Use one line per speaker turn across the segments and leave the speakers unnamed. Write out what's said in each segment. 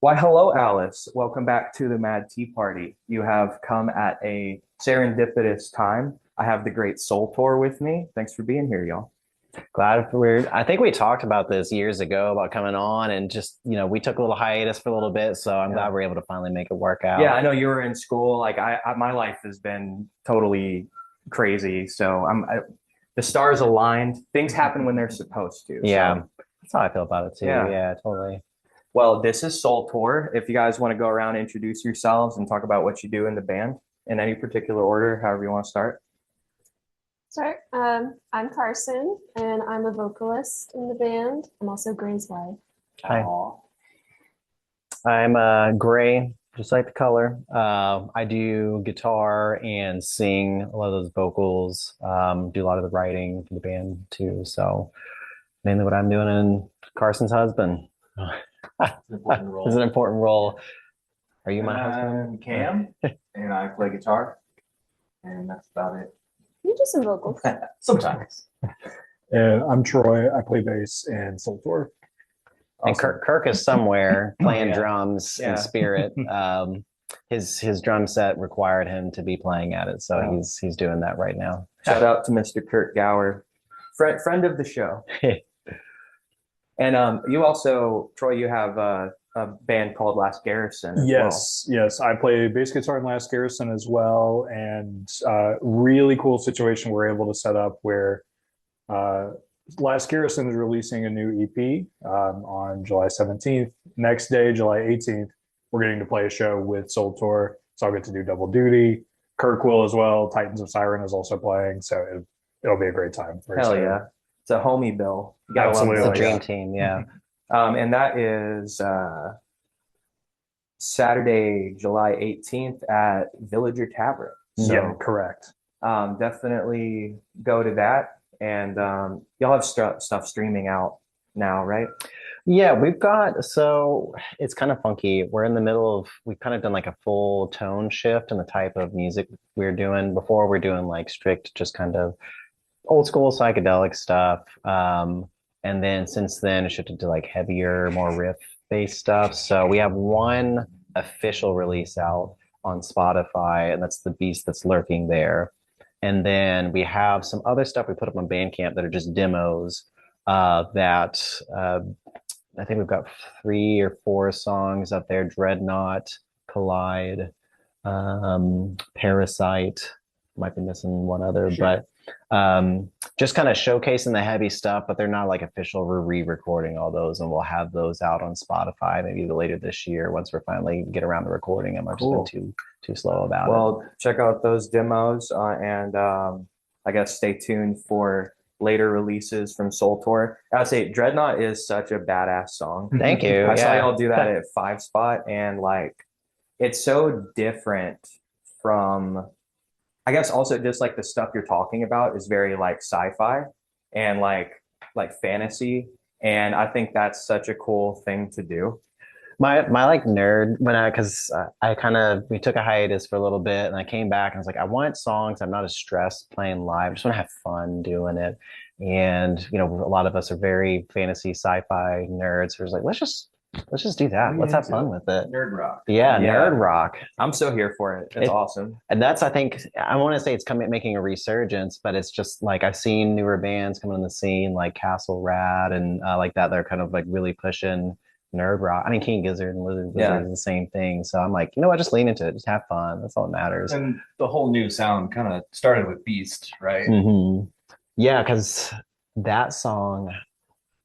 Why, hello, Alice. Welcome back to the Mad Tea Party. You have come at a serendipitous time. I have the great Soltour with me. Thanks for being here, y'all.
I think we talked about this years ago about coming on and just, we took a little hiatus for a little bit. So I'm
Yeah.
glad we're able to finally make it work
Yeah,
out.
I know you were in school. My life has been totally crazy. The stars aligned. Things happen when they're supposed to.
Yeah, that's how I feel about it too.
Yeah.
Yeah, totally.
Well, this is Soltour. If you guys want to go around, introduce yourselves and talk about what you do in the band in any particular order, however you want to start.
Sure. I'm Carson, and I'm a vocalist in the band. I'm also Gray's wife.
Hi,
Aw.
I'm Gray, just like the color. I do guitar and sing a lot of those vocals, do a lot of the writing for the band too. So mainly what I'm doing and Carson's husband.
Important role.
This is an important role. Are you my
I'm
husband?
Cam, and I play guitar, and that's about it.
You do some vocals.
Sometimes.
And I'm Troy. I play bass in Soltour.
And Kirk is somewhere playing
Yeah.
drums
Yeah.
in spirit. His drum set required him to be playing at it, so
Wow.
he's doing that right now.
Shout out to Mr. Kurt Gower, friend of the show. And you also, Troy, you have a band called Last Garrison as
Yes. I play bass guitar in Last Garrison as well. And really cool situation we're able to set up where Last Garrison is releasing a new EP on July 17th. Next day, July 18th, we're getting to play a show with Soltour. So I'll get to do double duty. Kirk will as well. Titans of Siren is also playing. So it'll be a great time.
well. Hell yeah. It's a homie bill. You gotta love
Absolutely.
It's a
those.
dream
yeah.
team, yeah.
And that is Saturday, July 18th at Villager Tavern. So
Yeah, correct.
definitely go to that. And y'all have stuff streaming out now, right?
Yeah, so it's kind of funky. We've kind of done like a full tone shift in the type of music we're doing. Before we're doing like strict, just kind of old school psychedelic stuff. And then since then it shifted to like heavier, more riff based stuff. So we have one official release out on Spotify, and that's The Beast That's Lurking There. And then we have some other stuff we put up on Bandcamp that are just demos that I think we've got 3 or 4 songs up there: Dreadnought, Collide, Parasite. Might be missing one other,
Sure.
but just kind of showcasing the heavy stuff, but they're not like official. We're re-recording all those, and we'll have those out on Spotify maybe later this year once we're finally get around to recording them. I've just
Cool.
been too slow about it.
Well, check out those demos and I guess stay tuned for later releases from Soltour. I'd say Dreadnought is such a badass song.
Thank you.
I saw
Yeah.
y'all do that at Five Spot, and like it's so different from, I guess also just like the stuff you're talking about is very like sci-fi and like fantasy. And I think that's such a cool thing to do.
My like nerd because I kind of we took a hiatus for a little bit and I came back and I was like, I want songs. I'm not as stressed playing live. I just want to have fun doing it. And a lot of us are very fantasy sci-fi nerds. So it's like let's just do that. Let's have fun with it.
Nerd rock.
Yeah,
Yeah.
nerd rock.
I'm so here for it. It's awesome.
And that's, I think, I want to say it's making a resurgence, but it's just like I've seen newer bands coming on the scene like Castle Rat and like that. They're kind of like really pushing nerd rock. I mean, King Gizzard and Lizard
Yeah.
Wizard is the same thing. So I'm like, you know what? Just lean into it. Just have fun. That's all that matters.
And the whole new sound kind of started with Beast, right?
Mhm. Yeah, because that song,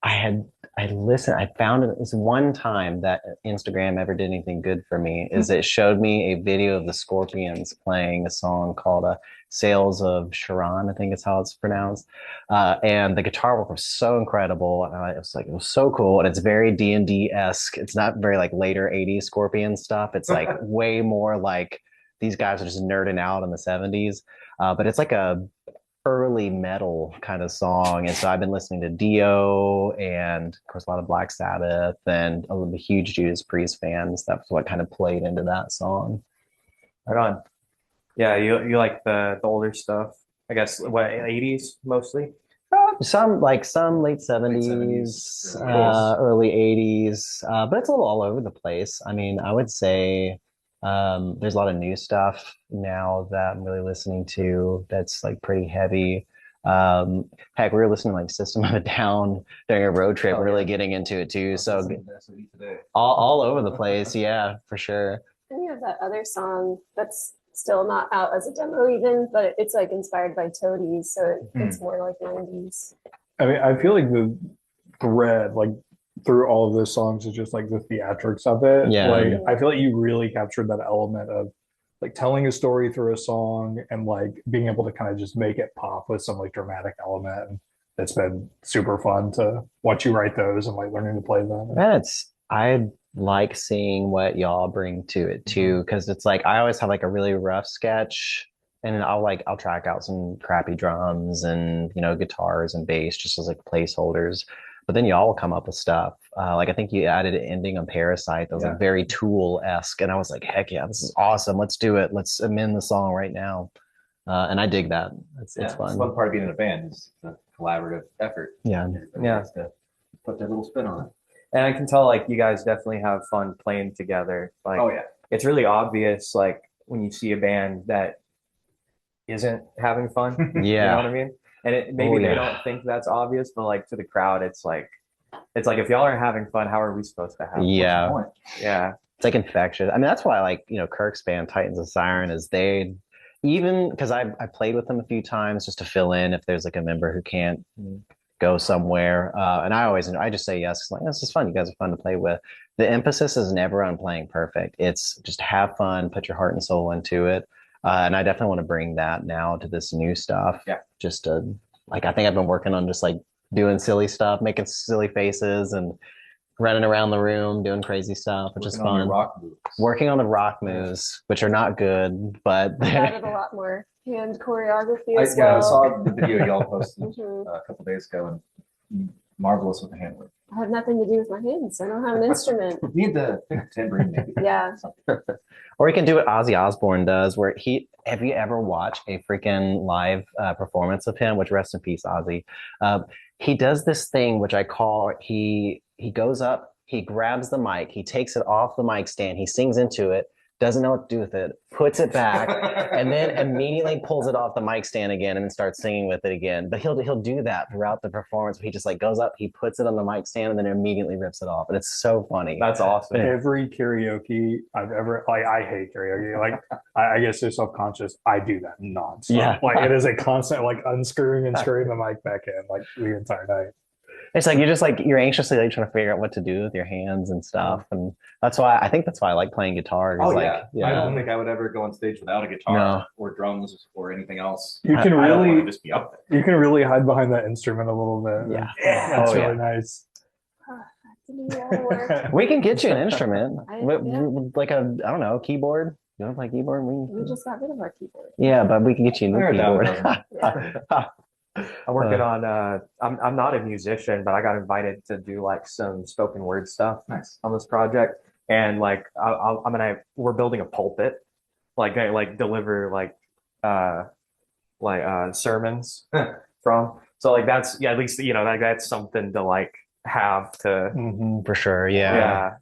I listened. I found it was one time that Instagram ever did anything good for me. Is it showed me a video of the Scorpions playing a song called "Sales of Sharon," I think it's how it's pronounced. And the guitar work was so incredible. And it was so cool. And it's very D&D-esque. It's not very like later '80s Scorpion stuff. It's like way more like these guys are just nerding out in the '70s. But it's like a early metal kind of song. And so I've been listening to Dio and of course a lot of Black Sabbath and a huge Judas Priest fans. That's what kind of played into that song.
Right on. Yeah, you like the older stuff. I guess what, 80s mostly?
Some late 70s,
70s, early 80s.
early 80s, but it's a little all over the place. I mean, I would say there's a lot of new stuff now that I'm really listening to that's like pretty heavy. Heck, we were listening to like System of a Down during a road trip,
Oh,
really
yeah.
getting into it too. So
Listening to SOD today.
all over the place, yeah, for sure.
And you have that other song that's still not out as a demo even, but it's like inspired by Toadies, so it's more like 90s.
I mean, I feel like the thread, like through all of those songs, is just like the theatrics of it.
Yeah.
Like, I feel like you really captured that element of like telling a story through a song and like being able to kind of just make it pop with some like dramatic element. And it's been super fun to watch you write those and like learning to play them.
I like seeing what y'all bring to it too, because it's like I always have like a really rough sketch, and then I'll track out some crappy drums and guitars and bass just as like placeholders. But then y'all will come up with stuff. Like I think you added an ending on Parasite that was like very Tool-esque, and I was like, heck yeah, this is awesome. Let's do it. Let's amend the song right now. And I dig that. It's fun.
It's one part of being in a band is the collaborative effort.
Yeah.
Everybody
Yeah.
has to put their little spin on it.
And I can tell like you guys definitely have fun playing together. Like
Oh yeah.
it's really obvious like when you see a band that isn't having fun. You know
Yeah.
what I mean? And maybe they don't think that's obvious, but like to the crowd, it's like if y'all aren't having fun, how are we supposed to have fun?
Yeah.
Yeah.
It's like infectious. I mean, that's why like, Kirk's band Titans of Siren is they even because I played with them a few times just to fill in if there's like a member who can't go somewhere. And I just say yes. Like, this is fun. You guys are fun to play with. The emphasis is never on playing perfect. It's just have fun, put your heart and soul into it. And I definitely want to bring that now to this new stuff.
Yeah.
Just to like, I think I've been working on just like doing silly stuff, making silly faces and running around the room, doing crazy stuff, which is
Working on your
fun.
rock moves.
Working on the rock moves, which are not good, but
I added a lot more hand choreography
I
as well.
saw the video y'all posted
Mhm.
a couple days ago, and marvelous with the handwork.
I have nothing to do with my hands. I don't have an instrument.
You need the tambourine, maybe.
Yeah.
or you can do what Ozzy Osbourne does, where have you ever watched a freaking live performance of him, which rest in peace, Ozzy. He does this thing, which I call, he goes up, he grabs the mic, he takes it off the mic stand, he sings into it, doesn't know what to do with it, puts it back, and then immediately pulls it off the mic stand again and then starts singing with it again. But he'll do that throughout the performance. He just like goes up, he puts it on the mic stand, and then immediately rips it off. And it's so funny.
That's awesome.
Every karaoke I've ever like, I hate karaoke. Like, I guess so self-conscious. I do that nonstop.
Yeah.
Like it is a constant like unscrewing and screwing the mic back in like the entire night.
It's like you're anxiously like trying to figure out what to do with your hands and stuff, and that's why I like playing guitar.
Oh
like,
yeah. I don't think I would ever go on stage without a guitar
No.
or drums or anything else.
You can
I don't want
really
to just be up there.
you can really hide behind that instrument a little bit.
Yeah.
That's
Oh,
really
yeah.
nice.
To do all the work.
We can get you an instrument,
Yeah.
like I don't know, keyboard. You want to play keyboard?
We just got rid of our keyboard.
Yeah, but we can get you a new
There,
keyboard.
Yeah.
I'm working on I'm not a musician, but I got invited to do like some spoken word stuff
Nice.
on this project. And like we're building a pulpit, like I like deliver sermons from. So like that's at least like that's something to like have to
For sure, yeah.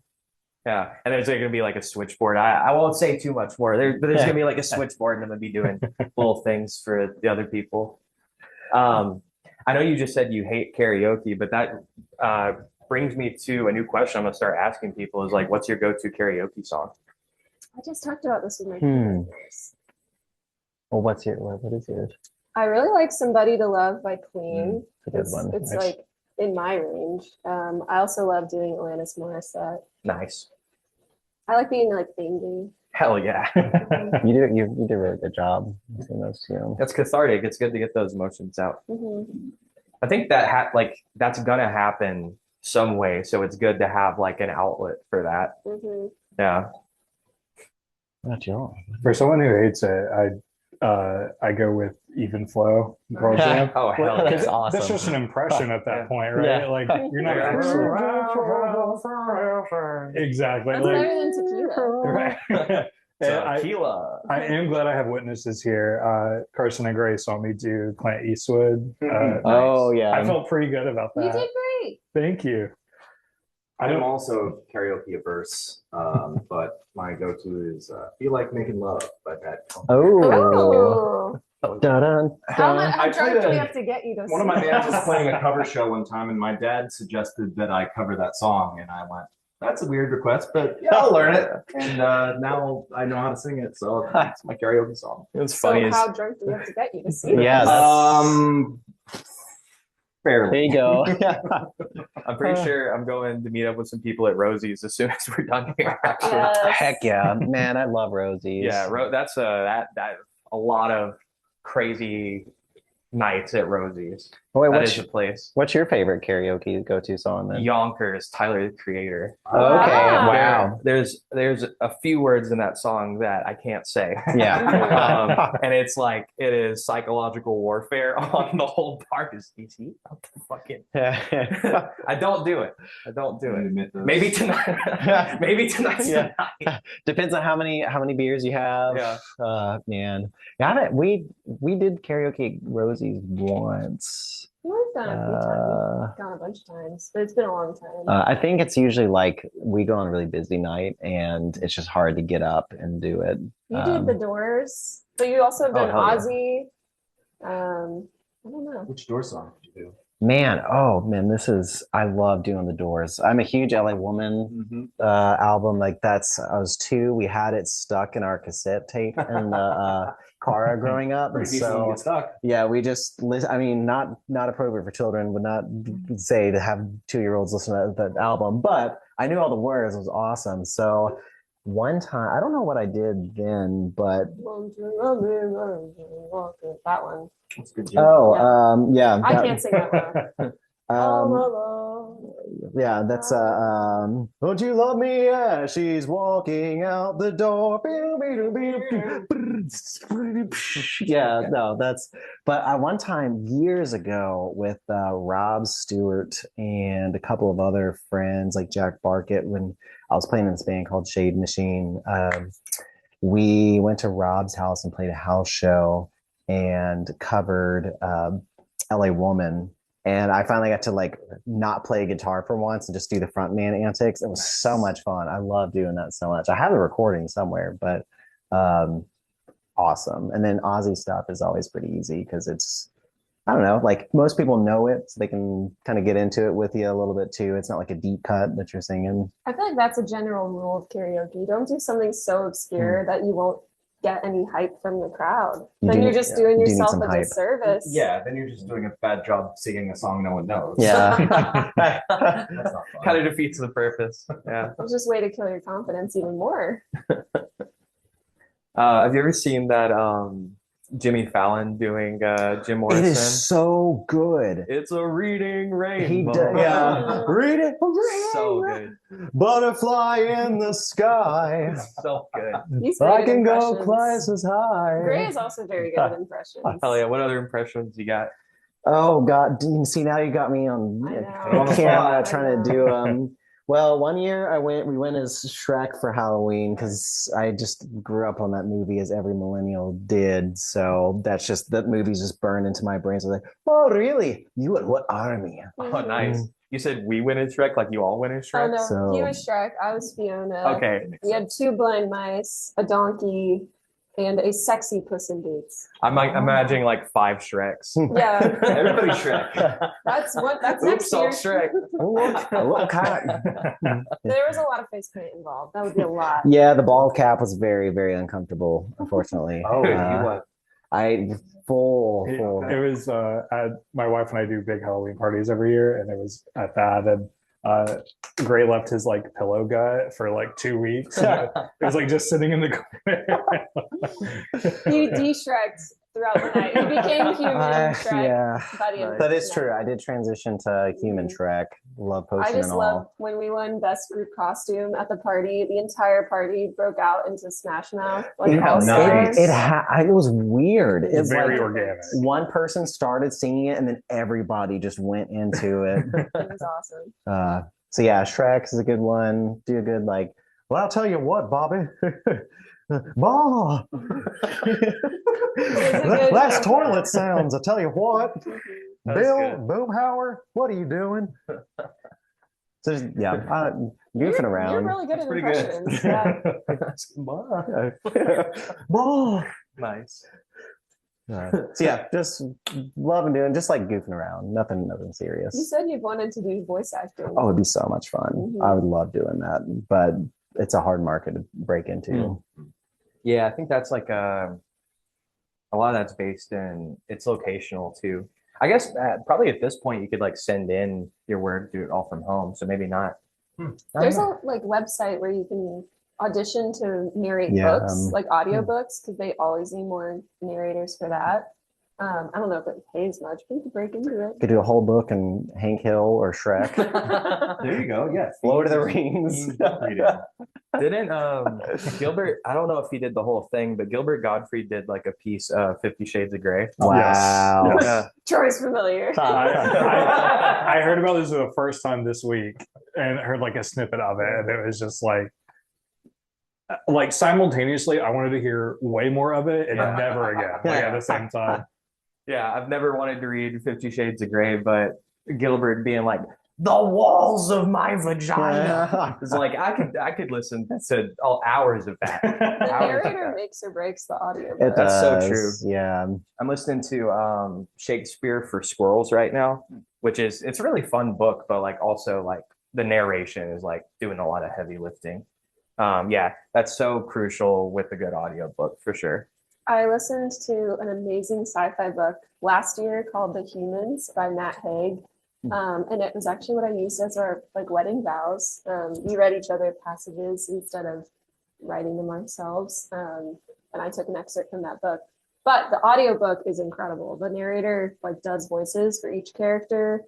yeah. And there's gonna be like a switchboard. I won't say too much more. But there's gonna be like a switchboard, and I'm gonna be doing little things for the other people. I know you just said you hate karaoke, but that brings me to a new question I'm gonna start asking people is like, what's your go-to karaoke song?
I just talked about this with my
Hmm.
friends.
Well, what is yours?
I really like Somebody to Love by Queen.
It's a good one.
It's
Nice.
like in my range. I also love doing Alanis Morissette.
Nice.
I like being like angry.
Hell yeah.
You do a really good job between those two.
That's cathartic. It's good to get those emotions out.
Mhm.
I think that that's gonna happen some way, so it's good to have like an outlet for that.
Mhm.
Yeah.
Not y'all.
For someone who hates it, I go with Even Flow, Pearl Jam.
Oh hell
That's
yeah.
awesome.
That's just an impression at that
Yeah.
point, right?
Yeah.
Like you're not actually exactly
That's
like,
better than tequila.
right. And
Tequila.
I am glad I have witnesses here. Carson and Gray saw me do Clint Eastwood.
Oh yeah.
I felt pretty good about that.
You did great.
Thank you. I
I'm
don't.
also karaoke averse, but my go-to is "Feel Like Making Love" by Pat.
Oh.
Oh.
Dun,
How,
dun.
how
I
drunk
played
do we
a-
have to get you to
One of
sing
my bands
it?
was playing a cover show one time, and my dad suggested that I cover that song, and I went, "That's a weird request, but yeah, I'll learn it." And now I know how to sing it, so it's my karaoke song.
It was
So
funny. As,
how drunk do we have to get you to sing
Yeah,
it?
that's there
Barely.
you go.
I'm pretty sure I'm going to meet up with some people at Rosie's as soon as we're done here. Actually.
Yes.
Heck yeah, man! I love Rosie's.
Yeah, that's that a lot of crazy nights at Rosie's.
Wait,
That is a place.
what's your favorite karaoke go-to song then?
Yonkers, Tyler the Creator.
Okay, wow.
There's a few words in that song that I can't say.
Yeah.
And it's like it is psychological warfare on the whole part. Is he? Fucking. I don't do it. I don't do it. Maybe tonight. Maybe tonight's
Yeah.
the night.
Depends on how many beers you have.
Yeah.
Man. Yeah, we did karaoke at Rosie's once.
We've done it a few times. Gone a bunch of times, but it's been a long time.
I think it's usually like we go on a really busy night and it's just hard to get up and do it.
You did The Doors, but you also have done
hell yeah.
Ozzy. I don't know.
Which door song did you do?
Man, I love doing The Doors. I'm a huge LA Woman album. Like I was 2. We had it stuck in our cassette tape in the car growing up. And
Pretty decent when you
so
get stuck.
yeah, we just listen. I mean, not appropriate for children. Would not say to have 2-year-olds listen to that album. But I knew all the words. It was awesome. So one time, I don't know what I did then, but
That one.
That's a good
yeah,
I can't sing that one.
Yeah, that's don't you love me as she's walking out the door. Yeah, no, that's but one time years ago with Rob Stewart and a couple of other friends like Jack Barkett, when I was playing in this band called Shade Machine, we went to Rob's house and played a house show and covered LA Woman. And I finally got to like not play guitar for once and just do the frontman antics. It was so much fun. I love doing that so much. I have the recording somewhere, but awesome. And then Ozzy stuff is always pretty easy because it's, I don't know, like most people know it, so they can kind of get into it with you a little bit too. It's not like a deep cut that you're singing.
I feel like that's a general rule of karaoke. Don't do something so obscure that you won't get any hype from the crowd. Then you're just doing yourself a disservice.
Yeah, then you're just doing a bad job singing a song no one knows.
Yeah.
That's not fun.
Kind of defeats the purpose. Yeah.
It's just a way to kill your confidence even more.
Have you ever seen that Jimmy Fallon doing Jim Morrison?
It is so good.
It's a reading rainbow.
He does, yeah. Read it.
So good.
Butterfly in the sky.
So good.
He's great
I
at
can go
impressions.
twice as high.
Gray is also very good at impressions.
Hell yeah. What other impressions you got?
Oh God! See, now you got me on
I know.
camera
I
trying to
know.
do. Well, one year we went as Shrek for Halloween because I just grew up on that movie as every millennial did. So that movie's just burned into my brain. So like, oh really? You at what army?
Oh, nice. You said we win in Shrek, like you all win in
Oh
Shrek?
no,
So-
he was Shrek. I was Fiona.
Okay.
We had 2 blind mice, a donkey, and a sexy Puss in Boots.
I'm like imagining like 5 Shreks.
Yeah,
Everybody Shrek.
that's
Oops,
next
all
year.
Shrek.
Look,
There was a lot of face paint involved. That would be a lot.
yeah, the ball cap was very, very uncomfortable. Unfortunately.
Oh, you what?
I full.
It was my wife and I do big Halloween parties every year, and it was at that, and Gray left his like pillow gut for like 2 weeks. It was like just sitting in the corner.
He de-Shreked throughout the night. He became human Shrek
Yeah,
by the end of
that
the
is true.
night.
I did transition to human Shrek. Love potion
I just
and all.
loved when we won best group costume at the party. The entire party broke out into Smash Mouth. Like
It,
all
nice.
stars.
it was weird. It was
Very
like
organic.
one person started singing it, and then everybody just went into it.
It was awesome.
So yeah, Shrek is a good one. Do a good like. Well, I'll tell you what, Bobby. Bah! That's toilet sounds, I tell you what. Bill Boomhauer, what are you doing? So just, yeah, goofing around.
You're really good at
pretty
impressions.
good.
Yeah.
Bah!
Nice.
So yeah, just loving doing, just like goofing around. Nothing
You
serious.
said you've wanted to do voice acting.
Oh, it'd be so much fun.
Mhm.
I would love doing that, but it's a hard market to break into.
Yeah, I think that's like a lot of that's based in it's locational too. I guess probably at this point you could like send in your work, do it all from home. So maybe not. I don't
There's
know.
a like website where you can audition to narrate
Yeah,
books, like audiobooks, because they always need more narrators for that. I don't know if it pays much, but you could break into it.
Could do a whole book in Hank Hill or Shrek.
There you go. Yes.
Lord of the Rings.
Didn't Gilbert? I don't know if he did the whole thing, but Gilbert Gottfried did like a piece of 50 Shades of Grey.
Wow.
Yes.
Yeah.
Troy's familiar.
I heard about this for the first time this week and heard like a snippet of it, and it was just like simultaneously, I wanted to hear way more of it and never again, like at the same time.
Yeah, I've never wanted to read 50 Shades of Grey, but Gilbert being like, the walls of my vagina. It's like I could listen to all hours of that.
The
Hours of
narrator
that.
makes or breaks the audio.
It
That's so
does,
true.
Yeah.
I'm listening to Shakespeare for Squirrels right now, which is it's a really fun book, but like also like the narration is like doing a lot of heavy lifting. Yeah, that's so crucial with a good audiobook for sure.
I listened to an amazing sci-fi book last year called The Humans by Matt Haig. And it was actually what I used as our like wedding vows. We read each other passages instead of writing them ourselves. And I took an excerpt from that book. But the audiobook is incredible. The narrator like does voices for each character.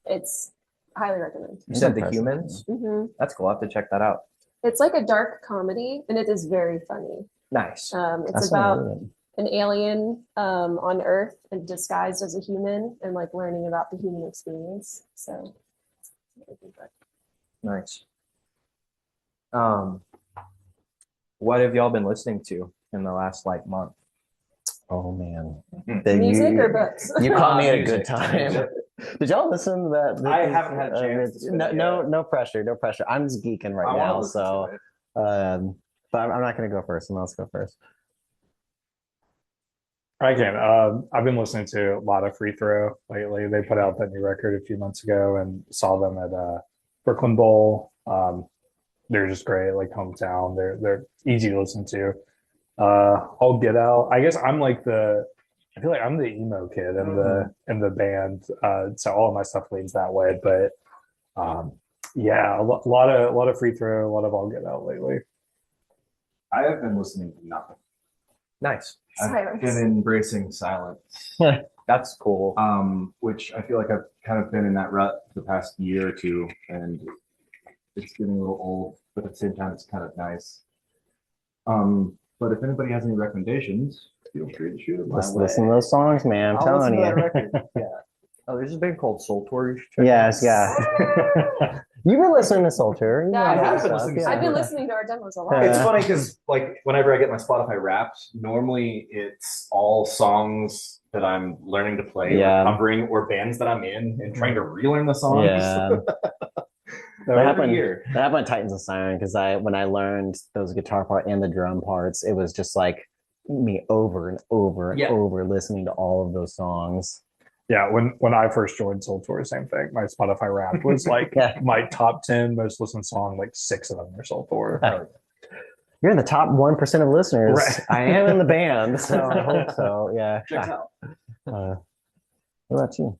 It's highly recommend.
You said The Humans?
Mm-hmm.
That's cool. I'll have to check that out.
It's like a dark comedy, and it is very funny.
Nice.
It's about an alien on Earth and disguised as a human and like learning about the human experience. So
Nice. What have y'all been listening to in the last like month?
Oh man.
Music or books?
You caught me at a
Music.
good time. Did y'all listen to that?
I haven't had a chance to spin it
No pressure. No pressure. I'm just geeking right now, so but I'm not going to go first. Someone else go first.
I can. I've been listening to a lot of Free Throw lately. They put out that new record a few months ago and saw them at Brooklyn Bowl. They're just great, like hometown. They're easy to listen to. I'll Get Out. I guess I feel like I'm the emo kid in the band. So all of my stuff leans that way. But yeah, a lot of Free Throw, a lot of I'll Get Out lately.
I have been listening to nothing.
Nice.
I've been embracing silence.
That's cool.
Which I feel like I've kind of been in that rut for the past year or two, and it's getting a little old, but at the same time, it's kind of nice. But if anybody has any recommendations, feel free to shoot them my way.
Listen to those songs, man. I'm
I'll
telling
listen to that
you.
record. Yeah. Oh, there's a band called Soltour. You should check
Yes,
out.
yeah. You've been listening to Soltour.
Yeah, I've been
listening to
I've been
Yeah.
listening to our demos a lot.
It's funny because like whenever I get my Spotify Wrapped, normally it's all songs that I'm learning to play, or covering, or bands that I'm in and trying to relearn the songs.
Yeah.
Every
happened.
year.
That happened at Titans of Siren because when I learned those guitar part and the drum parts, it was just like me over and over and over listening to all of those songs.
Yeah, when I first joined Soltour, same thing. My Spotify Wrapped was like my top 10 most listened song, like 6 of them are Soltour.
You're in the top 1% of listeners.
Right.
I am in the band, so I hope so. Yeah.
Check out.
What about you?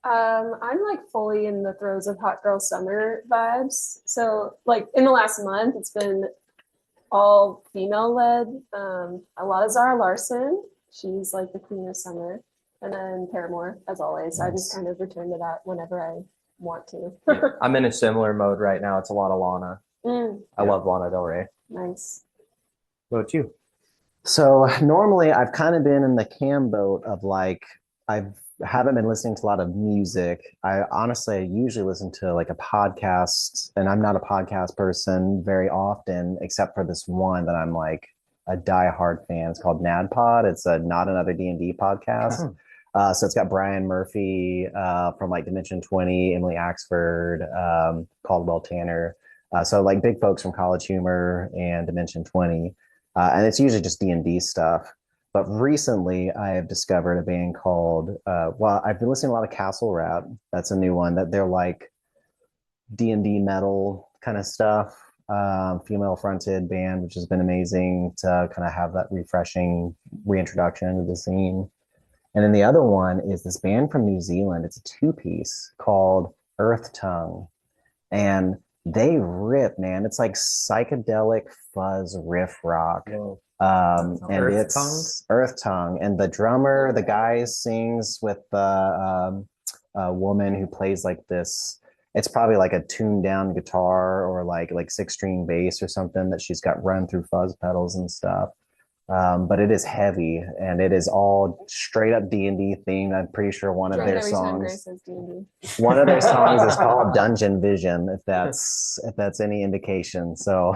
I'm like fully in the throes of hot girl summer vibes. So like in the last month, it's been all female led. A lot of Zara Larson. She's like the queen of summer. And then Paramore, as always. I just kind of return to that whenever I want to.
I'm in a similar mode right now. It's a lot of Lana. I love Lana Del Rey.
Nice.
What about you?
So normally I've kind of been in the Cam boat of like haven't been listening to a lot of music. I usually listen to like a podcast, and I'm not a podcast person very often, except for this one that I'm like a diehard fan. It's called NADPod. It's a Not Another D&D podcast. So it's got Brian Murphy from like Dimension 20, Emily Axford, Caldwell Tanner. So like big folks from College Humor and Dimension 20. And it's usually just D&D stuff. But recently I have discovered a band called, well, I've been listening to a lot of Castle Rap. That's a new one that they're like D&D metal kind of stuff. Female fronted band, which has been amazing to kind of have that refreshing reintroduction to the scene. And then the other one is this band from New Zealand. It's a two-piece called Earth Tongue. And they rip, man. It's like psychedelic fuzz riff rock. And
Earth
it's Earth Tongue. And the drummer, the guy sings with the a woman who plays like this. It's probably like a tuned down guitar or like six string bass or something that she's got run through fuzz pedals and stuff. But it is heavy and it is all straight up D&D themed. I'm pretty sure one of
Right,
their
every time Grace
songs,
says D&D.
one of their songs is called Dungeon Vision, if that's any indication. So,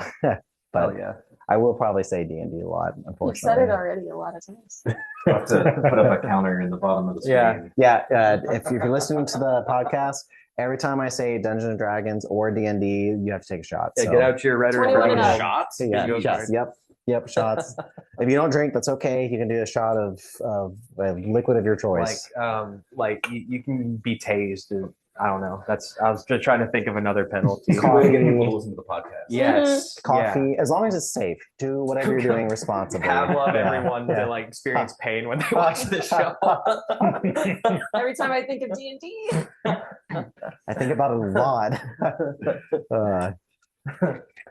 but
yeah.
I will probably say D&D a lot,
You've said
unfortunately.
it already a lot of times.
I'll have to put up a counter in the bottom of the screen.
Yeah.
Yeah, if you're listening to the podcast, every time I say Dungeons and Dragons or D&D, you have to take a shot.
Yeah,
So,
get out your rhetoric.
21 and up.
Shots?
yeah, shots. Yep, shots. If you don't drink, that's okay. You can do a shot of a liquid of your choice.
Like you can be tased. I don't know. I was just trying to think of another penalty.
Coffee.
Listen to the podcast.
Yes.
Coffee, as long as it's safe. Do whatever you're doing responsibly.
Pavlov
Yeah,
everyone
yeah.
to like experience pain when they watch this show.
Every time I think of D&D.
I think about it a lot.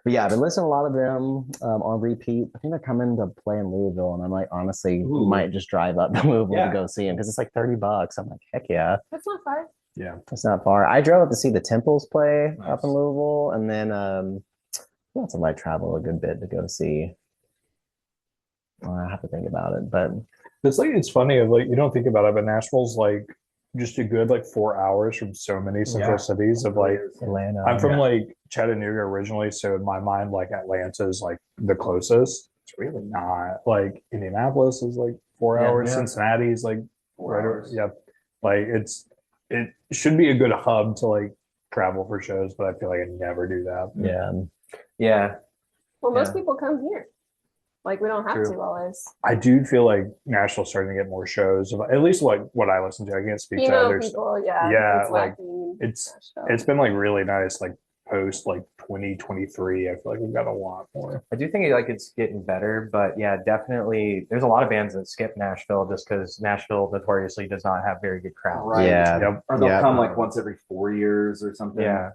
But yeah, I've been listening to a lot of them on repeat. I think they're coming to play in Louisville, and I might honestly might just drive up to Louisville to go see them because it's like $30. I'm like, heck yeah,
That's not far.
Yeah.
that's not far. I drove up to see the Temples play
Nice.
up in Louisville, and then lots of I travel a good bit to go see. I have to think about it, but
It's funny, like you don't think about it, but Nashville's like just a good like 4 hours from so many central cities of like
Atlanta.
I'm from like Chattanooga originally, so in my mind, like Atlanta is like the closest. It's really not. Like Indianapolis is like 4 hours.
Yeah.
Cincinnati is like
4 hours.
Yeah, like it should be a good hub to like travel for shows, but I feel like I never do that.
Yeah.
Yeah.
Well, most
Yeah.
people come here. Like, we don't have
True.
to always.
I do feel like Nashville's starting to get more shows. At least like what I listen to. I can't speak to
Female
others.
people, yeah.
Yeah,
it's
like,
lacking
it's
Nashville.
been like really nice. Like post like 2023, I feel like we've got a lot more.
I do think like it's getting better, but yeah, definitely. There's a lot of bands that skip Nashville just because Nashville notoriously does not have very good crowds.
Right.
Yeah.
Yep.
Or they'll
Yeah.
come like once every 4 years or something.
Yeah.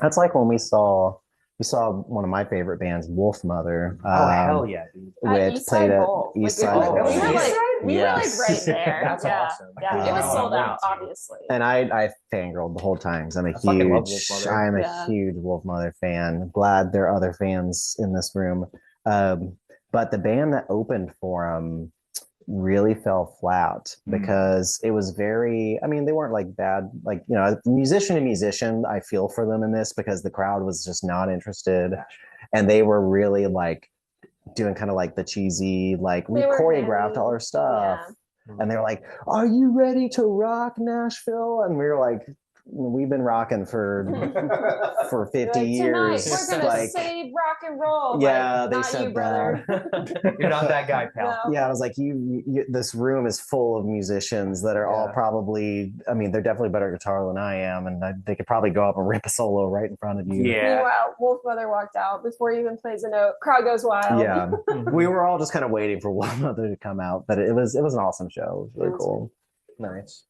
That's like when we saw one of my favorite bands, Wolf Mother.
Oh hell yeah, dude.
At
Which
Eastside
played at
Bowl.
East
Like,
Side
we
Bowl.
were like, we were like
Yes.
right there.
That's
yeah.
awesome.
Yeah, it was
Wow.
sold
I
out,
wanted to.
obviously.
And I fangirled the whole time because
I fucking love Wolf Mother.
I'm a
Yeah.
huge Wolf Mother fan. I'm glad there are other fans in this room. But the band that opened for them really fell flat because it was very, I mean, they weren't like bad, like, you know, musician to musician, I feel for them in this because the crowd was just not interested. And they were really like doing kind of like the cheesy, like we
They were
choreographed
very-
all our stuff.
Yeah.
And they were like, "Are you ready to rock Nashville?" And we were like, "We've been rocking for 50
Like,
years."
Tonight, we're gonna
Like,
save rock and roll.
yeah,
Like,
they
not
said
you, brother.
You're not that guy, pal.
No.
yeah, I was like, this room is full of musicians that are all
Yeah.
probably, I mean, they're definitely better at guitar than I am, and they could probably go up and rip a solo right in front of you.
Yeah.
Meanwhile, Wolf Mother walked out before he even plays a note. Crowd goes wild.
Yeah, we were all just kind of waiting for Wolf Mother to come out, but it was an awesome show. It was really cool.
Nice.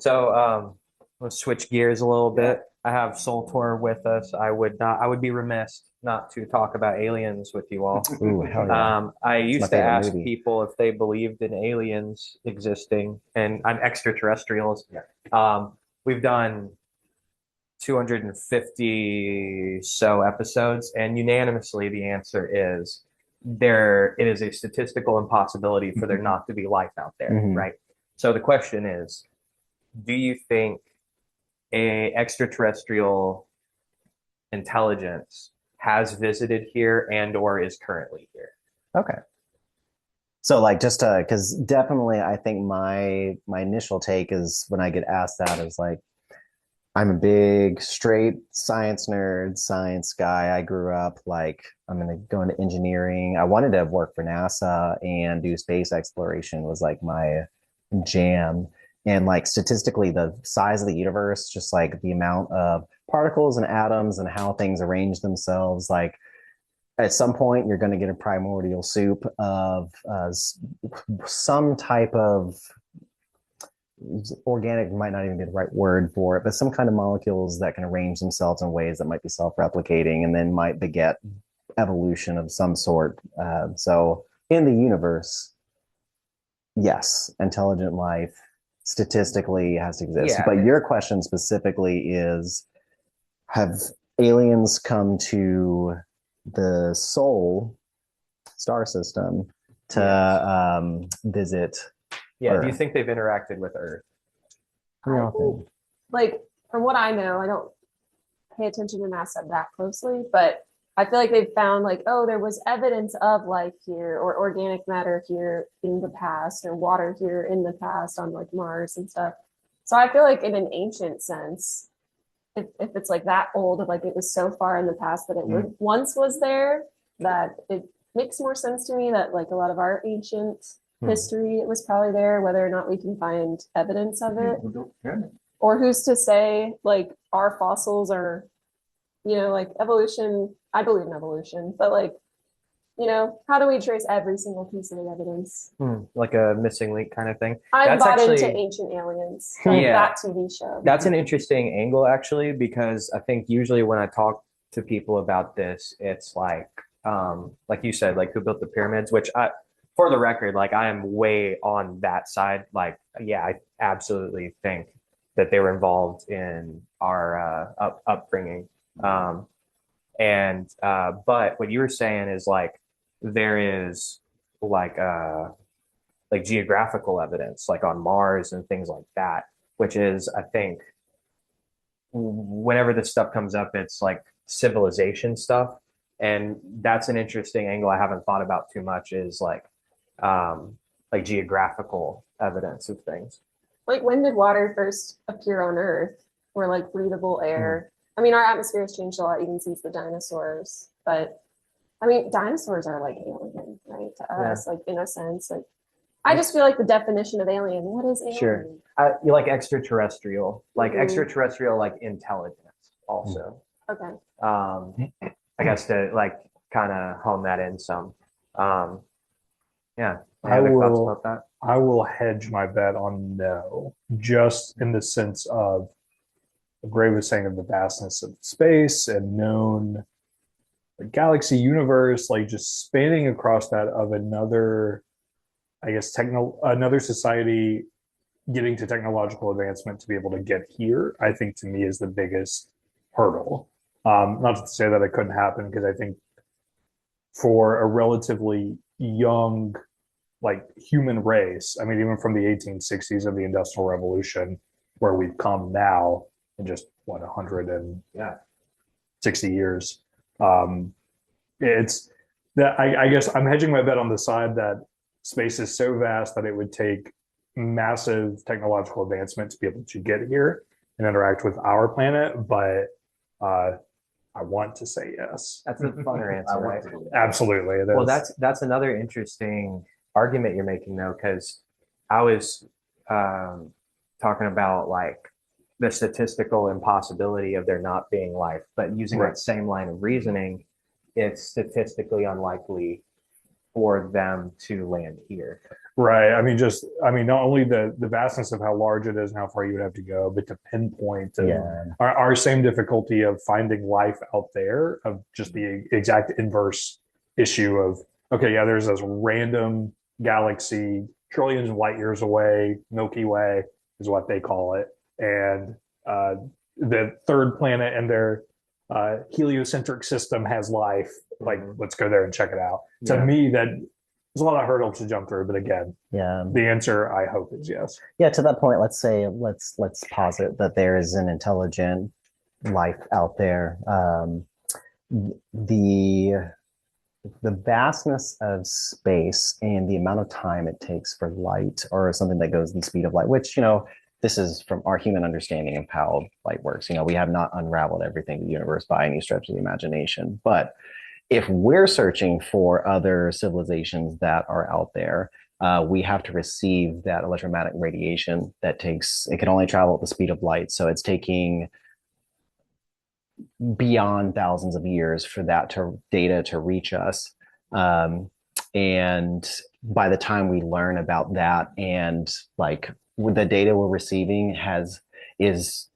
So let's switch gears a little bit. I have Soltour with us. I would be remiss not to talk about aliens with you all.
Ooh, hell yeah!
I
my
used to
favorite
ask
movie.
people if they believed in aliens existing and extraterrestrials.
Yeah.
We've done 250 so episodes, and unanimously the answer is it is a statistical impossibility for there not to be life out there,
Mhm.
right? So the question is, do you think a extraterrestrial intelligence has visited here and or is currently here?
Okay. So like just because definitely I think my initial take is when I get asked that is like I'm a big straight science nerd, science guy. I grew up like I'm gonna go into engineering. I wanted to work for NASA and do space exploration was like my jam. And like statistically, the size of the universe, just like the amount of particles and atoms and how things arrange themselves, like at some point you're going to get a primordial soup of some type of organic might not even be the right word for it, but some kind of molecules that can arrange themselves in ways that might be self-replicating and then might beget evolution of some sort. So in the universe, yes, intelligent life statistically has to exist.
Yeah,
But your question specifically is, have aliens come to the Sol star system to visit
yeah. Do you
Earth?
think they've interacted with Earth?
I think, like, from what I know, I don't pay attention to NASA that closely, but I feel like they've found like, oh, there was evidence of life here or organic matter here in the past or water here in the past on like Mars and stuff. So I feel like in an ancient sense, if it's like that old, like it was so far in the past that it once was there, that it makes more sense to me that like a lot of our ancient history it was probably there, whether or not we can find evidence of it. Or who's to say like our fossils are, like evolution, I believe in evolution, but like, how do we trace every single piece of the evidence?
Like a missing link kind of thing.
I'm
That's
bought into
actually,
Ancient Aliens, like
yeah,
that TV show.
that's an interesting angle actually, because I think usually when I talk to people about this, it's like you said, like who built the pyramids, which for the record, like I am way on that side. Like, yeah, I absolutely think that they were involved in our upbringing. But what you were saying is like there is like like geographical evidence, like on Mars and things like that, which is I think whenever this stuff comes up, it's like civilization stuff, and that's an interesting angle I haven't thought about too much. Is like geographical evidence of things.
Like when did water first appear on Earth or like breathable air? I mean, our atmosphere has changed a lot even since the dinosaurs, but I mean, dinosaurs are like alien, right? To us, like in a sense, like I just feel like the definition of alien, what is alien?
Sure. You like extraterrestrial, extraterrestrial, like intelligence also.
Okay.
I guess to like kind of hone that in some. Yeah. Any
I
other thoughts
will
about that?
I will hedge my bet on no, just in the sense of what Gray was saying of the vastness of space and known galaxy universe, like just spanning across that of another, I guess, another society getting to technological advancement to be able to get here, I think to me is the biggest hurdle. Not to say that it couldn't happen, because I think for a relatively young, like human race, I mean, even from the 1860s of the Industrial Revolution, where we've come now in just what 160 years, it's that I guess I'm hedging my bet on the side that space is so vast that it would take massive technological advancement to be able to get here and interact with our planet, but I want to say yes.
That's a funner answer, right?
Absolutely, it is.
Well, that's another interesting argument you're making though, because I was talking about like the statistical impossibility of there not being life, but using that same line of reasoning, it's statistically unlikely for them to land here.
Right. I mean, not only the vastness of how large it is and how far you would have to go, but to pinpoint our same difficulty of finding life out there, of just the exact inverse issue of, okay, yeah, there's this random galaxy trillions of light years away, Milky Way is what they call it. And the third planet in their heliocentric system has life. Like, let's go there and check it out. To me, that there's a lot of hurdles to jump through, but again, the answer I hope is yes.
Yeah, to that point, let's posit that there is an intelligent life out there. The the vastness of space and the amount of time it takes for light or something that goes the speed of light, which, this is from our human understanding of how light works. We have not unraveled everything in the universe by any stretch of the imagination. But if we're searching for other civilizations that are out there, we have to receive that electromagnetic radiation it can only travel at the speed of light. So it's taking beyond thousands of years for data to reach us. And by the time we learn about that, and like the data we're receiving is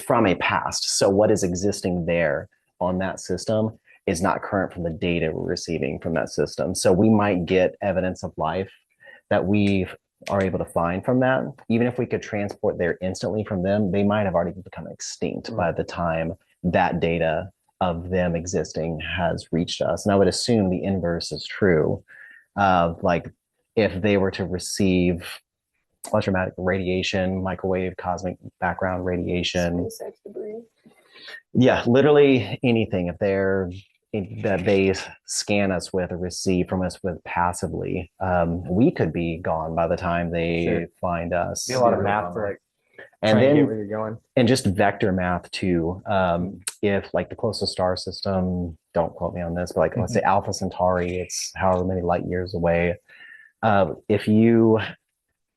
from a past. So what is existing there on that system is not current from the data we're receiving from that system. So we might get evidence of life that we are able to find from that. Even if we could transport there instantly from them, they might have already become extinct by the time that data of them existing has reached us. And I would assume the inverse is true. Like if they were to receive electromagnetic radiation, microwave, cosmic background radiation,
SpaceX debris.
yeah, literally anything. If that they scan us with or receive from us with passively, we could be gone by the time they find us.
Be a lot of math for like
and
trying to get
then
where you're going.
and just vector math too. If like the closest star system, don't quote me on this, but like let's say Alpha Centauri, it's however many light years away. If you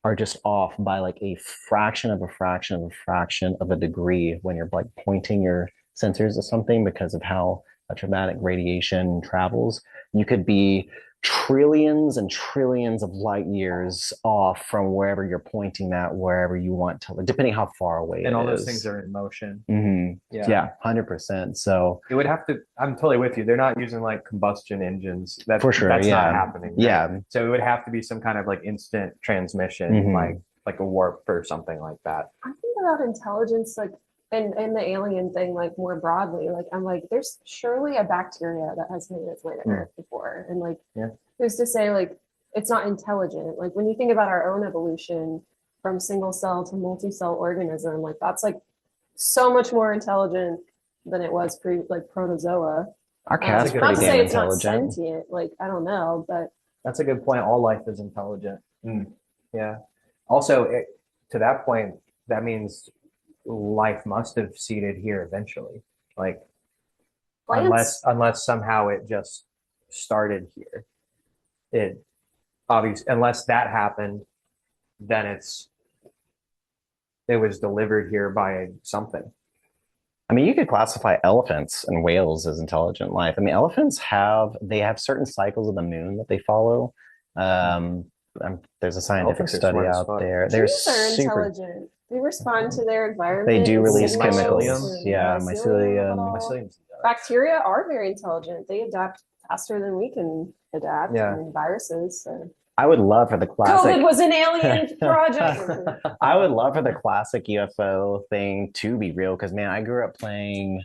are just off by like a fraction of a fraction of a fraction of a degree when you're like pointing your sensors at something because of how electromagnetic radiation travels, you could be trillions and trillions of light years off from wherever you're pointing that, wherever you want to, depending how far away
And
it
all those
is.
things are in motion.
Yeah, 100%. So
it would have to, I'm totally with you. They're not using like combustion engines.
for sure,
that's
yeah,
not happening. Right?
Yeah.
So it would have to be some kind of like instant transmission, like a warp or something like that.
I think about intelligence, like, and the alien thing, like more broadly. Like, I'm like, there's surely a bacteria that has made its way to Earth before, and like, who's to say like it's not intelligent? Like when you think about our own evolution from single cell to multi-cell organism, like that's like so much more intelligent than it was like protozoa.
Our cat's
not
pretty
to
damn
say it's not
intelligent.
sentient, like I don't know, but
that's a good point. All life is intelligent. Yeah. Also, to that point, that means life must have seeded here eventually. Like unless somehow it just started here. It obviously, unless that happened, then it was delivered here by something.
I mean, you could classify elephants and whales as intelligent life. I mean, elephants have certain cycles of the moon that they follow. There's a scientific study out there. They're super
intelligent. They respond to their environment.
They do release
signals,
chemicals. Yeah,
mycelium. Bacteria are very intelligent. They adapt faster than we can adapt.
Yeah.
And viruses. So.
I would love for the classic.
COVID was an alien project.
I would love for the classic UFO thing to be real because man, I grew up playing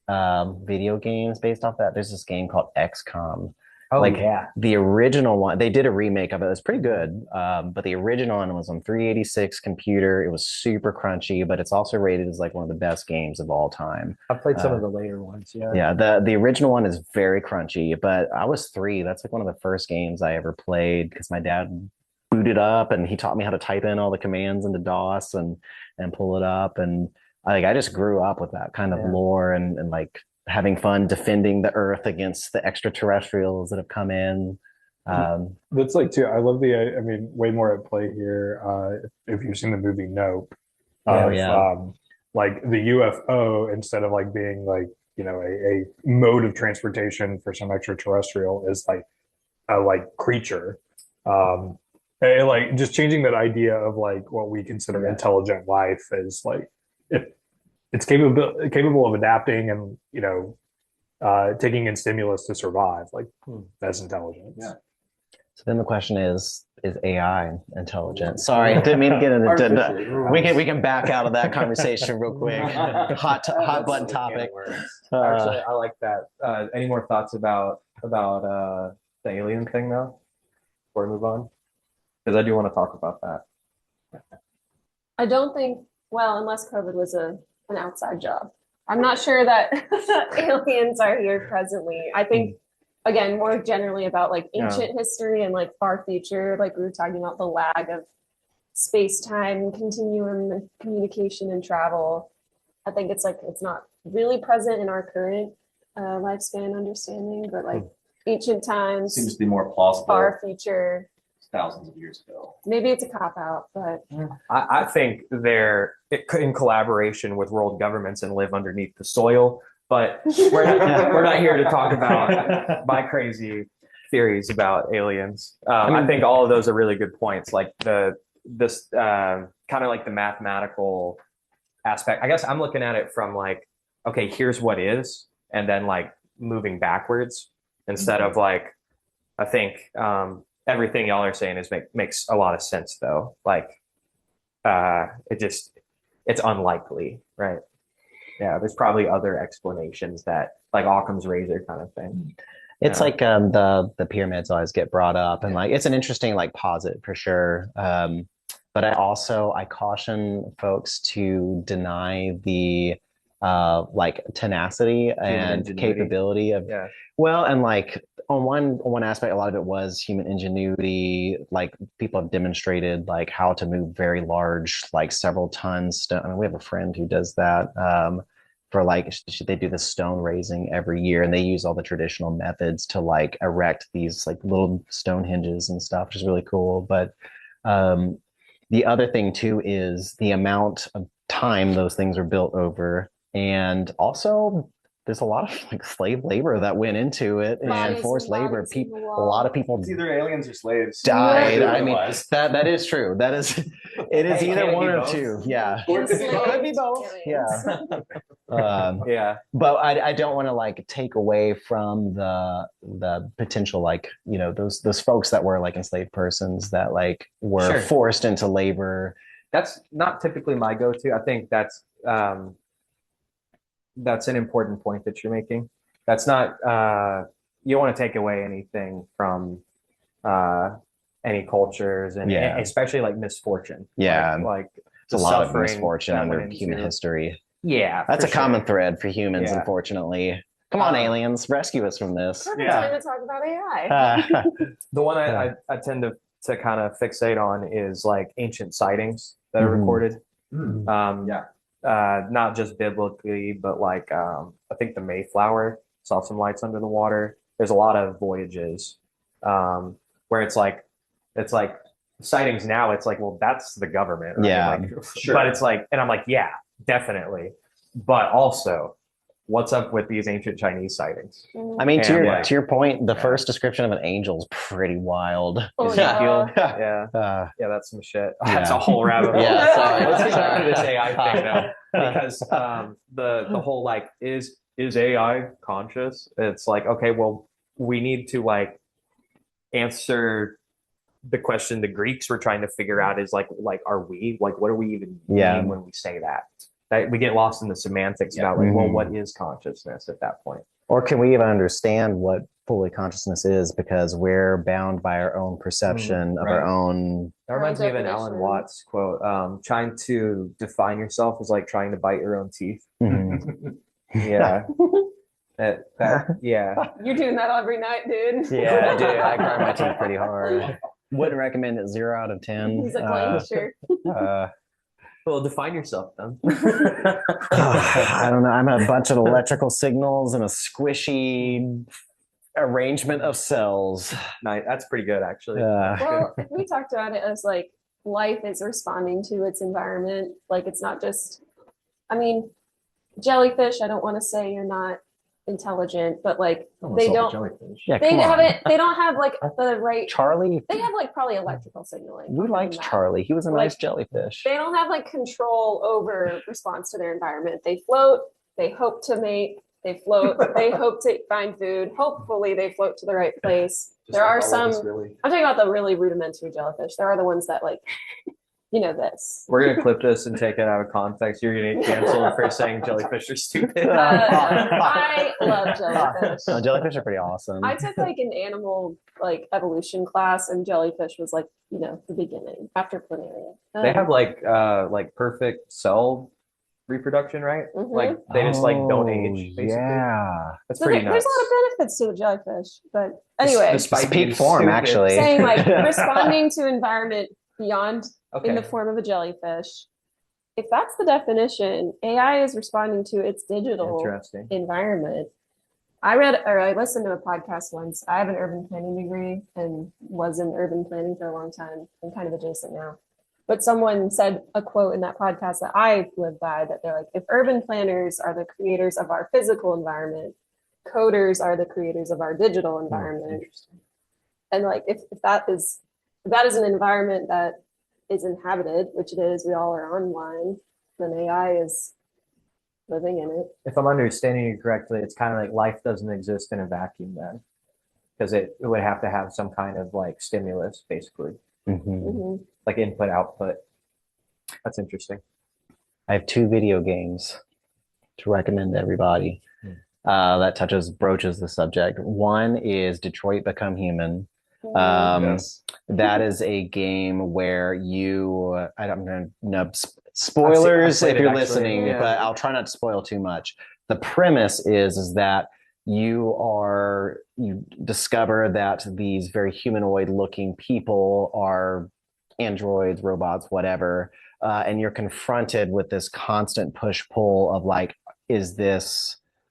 video games based off that. There's this game called XCOM.
Oh,
like
yeah.
The original one, they did a remake of it. It was pretty good. But the original one was on 386 computer. It was super crunchy, but it's also rated as like one of the best games of all time.
I've played some of the later ones. Yeah.
Yeah. The original one is very crunchy, but I was 3. That's like one of the first games I ever played because my dad booted up and he taught me how to type in all the commands into DOS and pull it up. And I just grew up with that kind of lore and like having fun defending the Earth against the extraterrestrials that have come in.
That's like too. I love I mean, way more at play here. If you've seen the movie Nope, like the UFO instead of like being like a mode of transportation for some extraterrestrial is like a creature. And like just changing that idea of like what we consider intelligent life is like it's capable of adapting and taking in stimulus to survive. Like that's intelligence.
Yeah.
So then the question is AI intelligent? Sorry, didn't mean to get into we can back out of that conversation real quick. hot button topic.
Actually, I like that. Any more thoughts about the alien thing though? Before we move on, because I do want to talk about that.
I don't think. Well, unless COVID was an outside job. I'm not sure that aliens are here presently. I think again, more generally about like
Yeah.
ancient history and like far future. Like we were talking about the lag of space-time continuum and communication and travel. I think it's like it's not really present in our current lifespan understanding, but like ancient times,
Seems to be more plausible
far future.
thousands of years ago.
Maybe it's a cop out, but
I think they're in collaboration with world governments and live underneath the soil. But we're not here to talk about my crazy theories about aliens. I think all of those are really good points. Like this kind of like the mathematical aspect. I guess I'm looking at it from like, okay, here's what is, and then like moving backwards instead of like, I think everything y'all are saying is makes a lot of sense though. Like it's unlikely, right? Yeah, there's probably other explanations that like Occam's razor kind of thing.
It's
Yeah.
like the pyramids always get brought up, and like it's an interesting like posit for sure. But I caution folks to deny the like tenacity and
ingenuity.
capability of
Yeah.
well, and like on one aspect, a lot of it was human ingenuity. Like people have demonstrated like how to move very large, like several tons. I mean, we have a friend who does that. For like they do the stone raising every year, and they use all the traditional methods to like erect these like little stone hinges and stuff, which is really cool. But the other thing too is the amount of time those things are built over, and also there's a lot of like slave labor that went into it and
bodies
forced
and
labor.
bodies in the
A
wall.
lot of people
It's either aliens or slaves.
died.
Yeah.
I mean, that is true. That is it is
Hey,
either
can it
one
be
or
both?
two. Yeah.
Or it could be
Enslaved
both.
Could be both.
aliens.
Yeah.
Yeah.
But I don't want to like take away from the potential like those folks that were like enslaved persons that like were
Sure.
forced into labor.
That's not typically my go-to. I think that's an important point that you're making. That's not you don't want to take away anything from any cultures and
Yeah.
especially like misfortune.
Yeah.
Like
It's a
the
lot of
suffering
misfortune
that
under
went
human
into-
history.
Yeah,
That's
for
a common
sure.
thread for humans,
Yeah.
unfortunately. Come on, aliens, rescue us from this.
Perfect
Yeah.
time to talk about AI.
The one
Yeah.
I tend to kind of fixate on is like ancient sightings that are
Mhm.
recorded.
Yeah.
Not just biblically, but like I think the Mayflower saw some lights under the water. There's a lot of voyages where it's like sightings now. It's like, well, that's the government, right?
Yeah.
Like,
Sure.
But it's like, and I'm like, yeah, definitely. But also, what's up with these ancient Chinese sightings?
I mean,
And, like,
to your point, the
yeah.
first description of an angel is pretty wild.
Oh,
Ezekiel,
yeah.
yeah, that's some shit. That's
Yeah.
a whole rabbit hole.
Yeah, sorry.
Let's get back to this AI thing though, because the whole like is AI conscious? It's like, okay, well, we need to like answer the question the Greeks were trying to figure out is like are we like what do we even
Yeah.
mean when we say that? That we get lost in the semantics
Yeah.
about like, well,
Mhm.
what is consciousness at that point?
Or can we even understand what fully consciousness is because we're bound by our own perception of
Right.
our own.
That reminds me of an Alan
definition.
Watts quote. Trying to define yourself is like trying to bite your own teeth.
Mhm.
Yeah. Yeah.
You're doing that every night, dude.
Yeah, dude, I grind my teeth pretty hard. Wouldn't recommend it 0 out of 10.
He's like, well, sure.
Well, define yourself then.
I don't know. I'm a bunch of electrical signals and a squishy arrangement of cells.
Nice. That's pretty good, actually.
Well, if we talked about it as like life is responding to its environment, like it's not just, I mean, jellyfish, I don't want to say you're not intelligent, but like
Almost
they
like a
don't,
jellyfish.
Yeah,
they
come on.
haven't, they don't have like the right,
Charlie,
they have like probably electrical signaling.
we liked
in that.
Charlie. He was a
Like,
nice jellyfish.
They don't have like control over response to their environment. They float, they hope to mate, they float, they hope to find food. Hopefully they float to the right place.
Just
There
like
are
all of us,
some,
really.
I'm talking about the really rudimentary jellyfish. There are the ones that like, you know, this.
We're going to clip this and take it out of context. You're going to get canceled for saying jellyfish are stupid.
I love jellyfish.
No, jellyfish are pretty awesome.
I took like an animal like evolution class, and jellyfish was like, you know, the beginning after planaria.
They have like perfect cell reproduction, right?
Mhm.
Like they just like don't
Oh,
age, basically.
yeah.
That's
So
pretty
there's
nuts.
a lot of benefits to a jellyfish, but anyway,
Despite
It's
being
peak form,
stupid.
actually.
saying like responding to environment beyond in the
Okay.
form of a jellyfish. If that's the definition, AI is responding to its digital
Interesting.
environment. I read or I listened to a podcast once. I have an urban planning degree and was in urban planning for a long time. I'm kind of adjacent now. But someone said a quote in that podcast that I live by that they're like, if urban planners are the creators of our physical environment, coders are the creators of our digital environment.
Interesting.
And like if that is an environment that is inhabited, which it is, we all are online, then AI is living in it.
If I'm understanding you correctly, it's kind of like life doesn't exist in a vacuum then, because it would have to have some kind of like stimulus, basically,
Mhm.
Mhm.
like input output. That's interesting.
I have 2 video games to recommend to everybody that broaches the subject. One is Detroit Become Human.
Yes.
That is a game where I'm going to spoilers
played
if
it,
you're
actually.
listening,
Yeah.
but I'll try not to spoil too much. The premise is that you discover that these very humanoid looking people are androids, robots, whatever, and you're confronted with this constant push pull of like,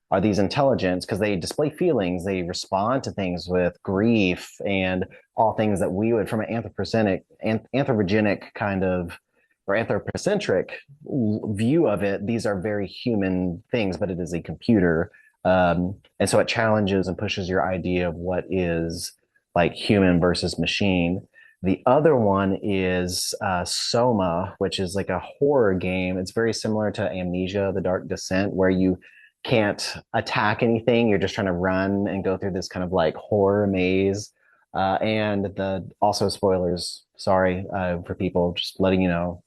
are these intelligence? Because they display feelings, they respond to things with grief and all things that we would, from an anthropogenic kind of or anthropocentric view of it, these are very human things, but it is a computer. And so it challenges and pushes your idea of what is like human versus machine. The other one is Soma, which is like a horror game. It's very similar to Amnesia, The Dark Descent, where you can't attack anything. You're just trying to run and go through this kind of like horror maze. And also spoilers, sorry for people, just letting you know.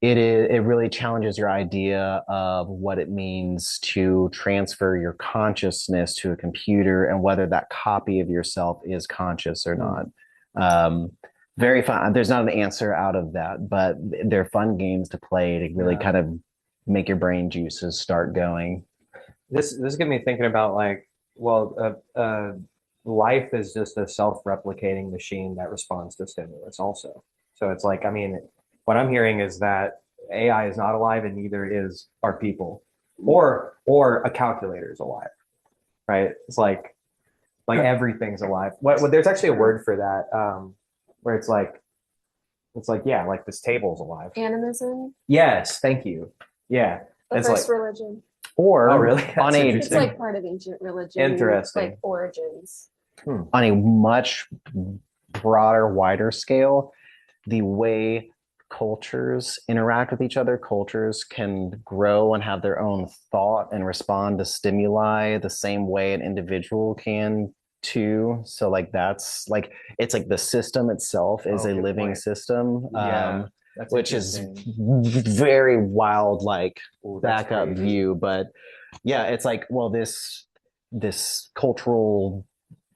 It really challenges your idea of what it means to transfer your consciousness to a computer and whether that copy of yourself is conscious or not. Very fun. There's not an answer out of that, but they're fun games to play to really kind of make your brain juices start going.
This get me thinking about like, well, life is just a self-replicating machine that responds to stimulus also. So it's like, I mean, what I'm hearing is that AI is not alive and neither is our people, or a calculator is alive, right? It's like everything's alive. What there's actually a word for that, where it's like yeah, like this table's alive.
Animism,
Yes, thank you. Yeah,
the
it's
first
like,
religion.
Or
oh really?
on
That's
a
It's
interesting.
like part of ancient religion,
Interesting.
like origins.
on a much broader, wider scale, the way cultures interact with each other, cultures can grow and have their own thought and respond to stimuli the same way an individual can too. So like that's like it's like the system itself is
Oh,
a
good
living
point.
system.
Yeah, that's
Which is
interesting.
very wild, like
Ooh, that's
backup
crazy.
view. But yeah, it's like, well, this cultural,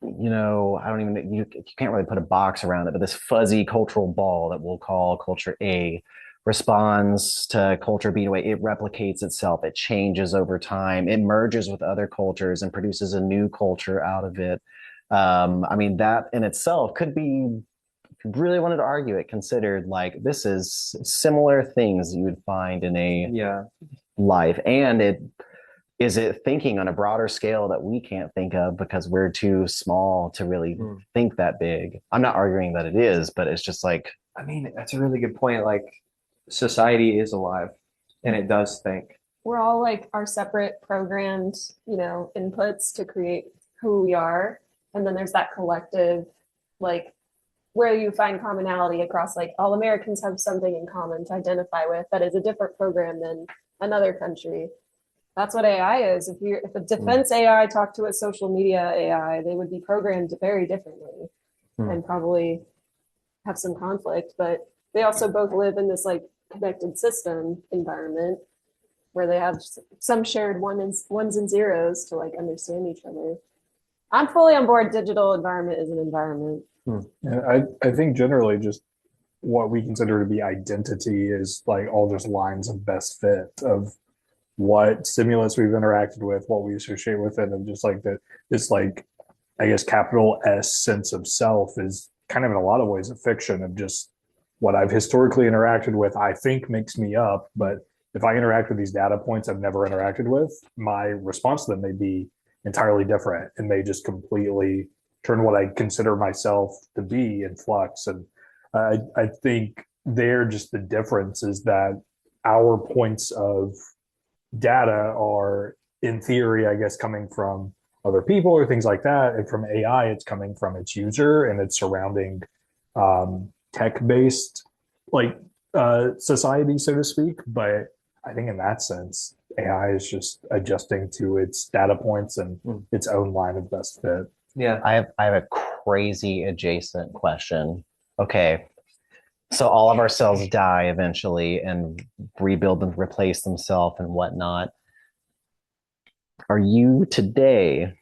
I don't even, you can't really put a box around it, but this fuzzy cultural ball that we'll call culture A responds to culture B in a way. It replicates itself, it changes over time, it merges with other cultures and produces a new culture out of it. I mean, that in itself could be, if you really wanted to argue it, considered like this is similar things you would find in a
Yeah.
life. And it thinking on a broader scale that we can't think of because we're too small to really think that big. I'm not arguing that it is, but it's just like,
I mean, that's a really good point. Like, society is alive and it does think.
We're all like our separate programmed, inputs to create who we are. And then there's that collective, like where you find commonality across like all Americans have something in common to identify with that is a different program than another country. That's what AI is. If a defense AI talked to a social media AI, they would be programmed very differently and probably have some conflict. But they also both live in this like connected system environment where they have some shared ones and zeros to like understand each other. I'm fully on board. Digital environment is an environment.
And I think generally just what we consider to be identity is like all just lines of best fit of what stimulus we've interacted with, what we associate with it, and just like this like I guess capital S sense of self is kind of in a lot of ways a fiction of just what I've historically interacted with, I think makes me up. But if I interact with these data points I've never interacted with, my response to them may be entirely different and may just completely turn what I consider myself to be in flux. And I think there just the difference is that our points of data are in theory, I guess, coming from other people or things like that. And from AI, it's coming from its user and its surrounding tech-based like society, so to speak. But I think in that sense, AI is just adjusting to its data points and its own line of best fit.
Yeah.
I have a crazy adjacent question. Okay. So all of our cells die eventually and rebuild and replace themselves and whatnot. Are you today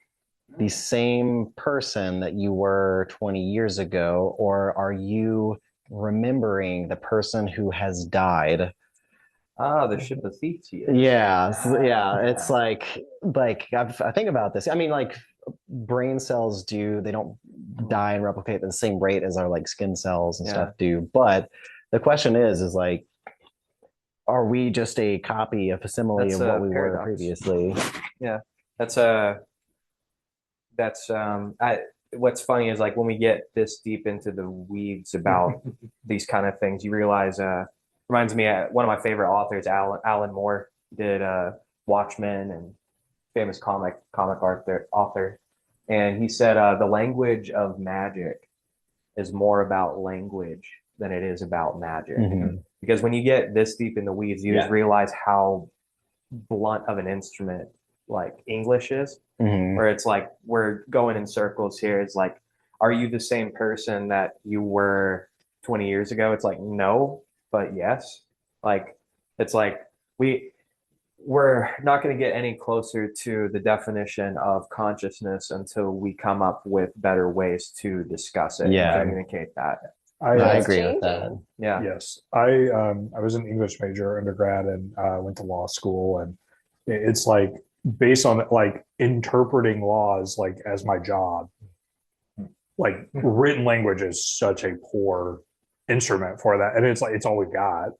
the same person that you were 20 years ago, or are you remembering the person who has died?
Ah, the ship of Theseus.
Yeah, yeah. It's I think about this. I mean, like brain cells they don't die and replicate at the same rate as our like skin cells and stuff do. But the question is like, are we just a copy, a facsimile of what we were previously?
Yeah, what's funny is like when we get this deep into the weeds about these kind of things, you realize reminds me one of my favorite authors, Alan Moore, did Watchmen and famous comic author, and he said the language of magic is more about language than it is about magic. Because when you get this deep in the weeds, you just realize how blunt of an instrument like English is, where it's like we're going in circles here. It's like, are you the same person that you were 20 years ago? It's like, no, but yes. Like, it's like we're not going to get any closer to the definition of consciousness until we come up with better ways to discuss it and communicate that.
I agree with that.
Yeah.
Yes. I was an English major undergrad and went to law school, and it's like based on like interpreting laws like as my job. Like written language is such a poor instrument for that, and it's like it's all we got.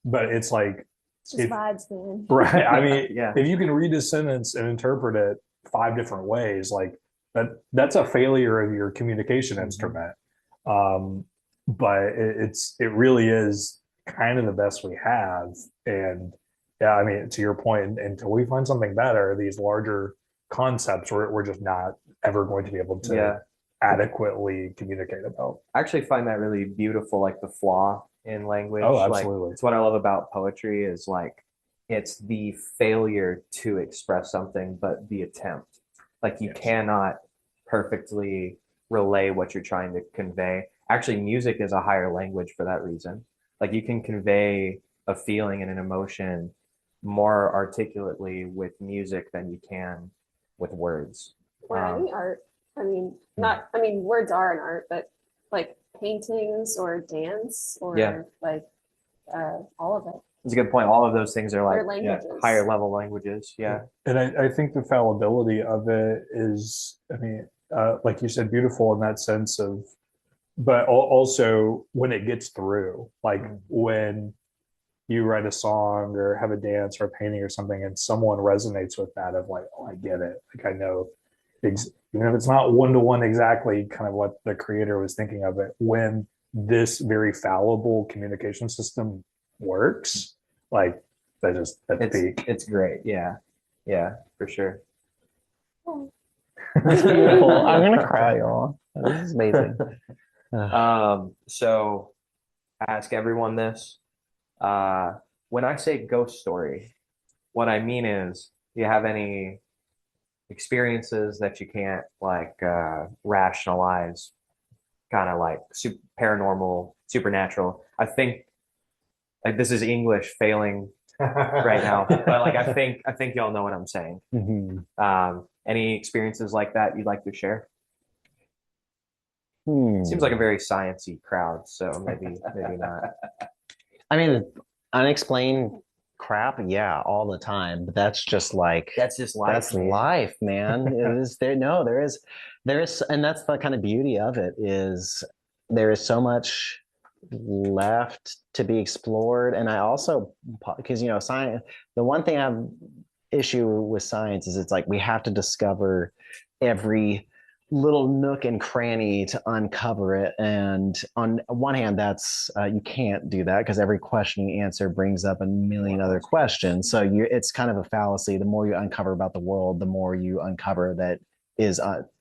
But it's like
it's just vibes, man.
Right. I mean, if you can read a sentence and interpret it 5 different ways, like that's a failure of your communication instrument. But it really is kind of the best we have. And yeah, I mean, to your point, until we find something better, these larger concepts we're just not ever going to be able to adequately communicate about.
I actually find that really beautiful, like the flaw in language.
Oh, absolutely.
Like, it's what I love about poetry is like it's the failure to express something, but the attempt. Like you cannot perfectly relay what you're trying to convey. Actually, music is a higher language for that reason. Like you can convey a feeling and an emotion more articulately with music than you can with words.
Or any art. I mean, words are an art, but like paintings or dance or like all of it.
That's a good point. All of those things are like higher level languages. Yeah.
And I think the fallibility of it is, I mean, like you said, beautiful in that sense of, but also when it gets through, like when you write a song or have a dance or a painting or something and someone resonates with that of like, oh, I get it. Like I know, even if it's not one-to-one exactly kind of what the creator was thinking of it, when this very fallible communication system works, like that's peak.
It's great. Yeah. Yeah, for sure.
That's beautiful. I'm gonna cry, y'all. This is amazing.
So I ask everyone this. When I say ghost story, what I mean is, do you have any experiences that you can't like rationalize, kind of like paranormal, supernatural? I think like this is English failing right now, but like I think y'all know what I'm saying. Any experiences like that you'd like to share? Seems like a very sciencey crowd, so maybe not.
I mean, unexplained crap, yeah, all the time. But that's just like
That's just life.
that's
man.
life, man. It is there. No, there is, and that's the kind of beauty of it is there is so much left to be explored. And I also, because science. The one thing I've issue with science is it's like we have to discover every little nook and cranny to uncover it. And on one hand, that's you can't do that because every question you answer brings up a million other questions. So it's kind of a fallacy. The more you uncover about the world, the more you uncover that is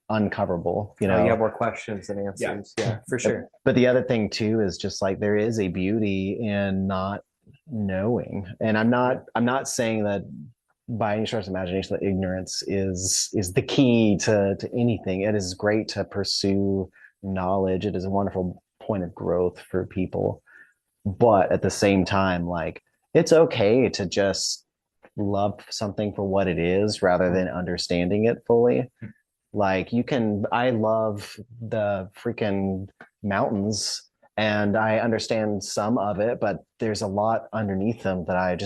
uncoverable.
You have more questions than answers. Yeah, for sure.
But the other thing too is just like there is a beauty in not knowing. And I'm not saying that by any stretch of imagination that ignorance is the key to anything. It is great to pursue knowledge. It is a wonderful point of growth for people. But at the same time, like it's okay to just love something for what it is rather than understanding it fully. Like I love the freaking mountains and I understand some of it, but there's a lot underneath them that I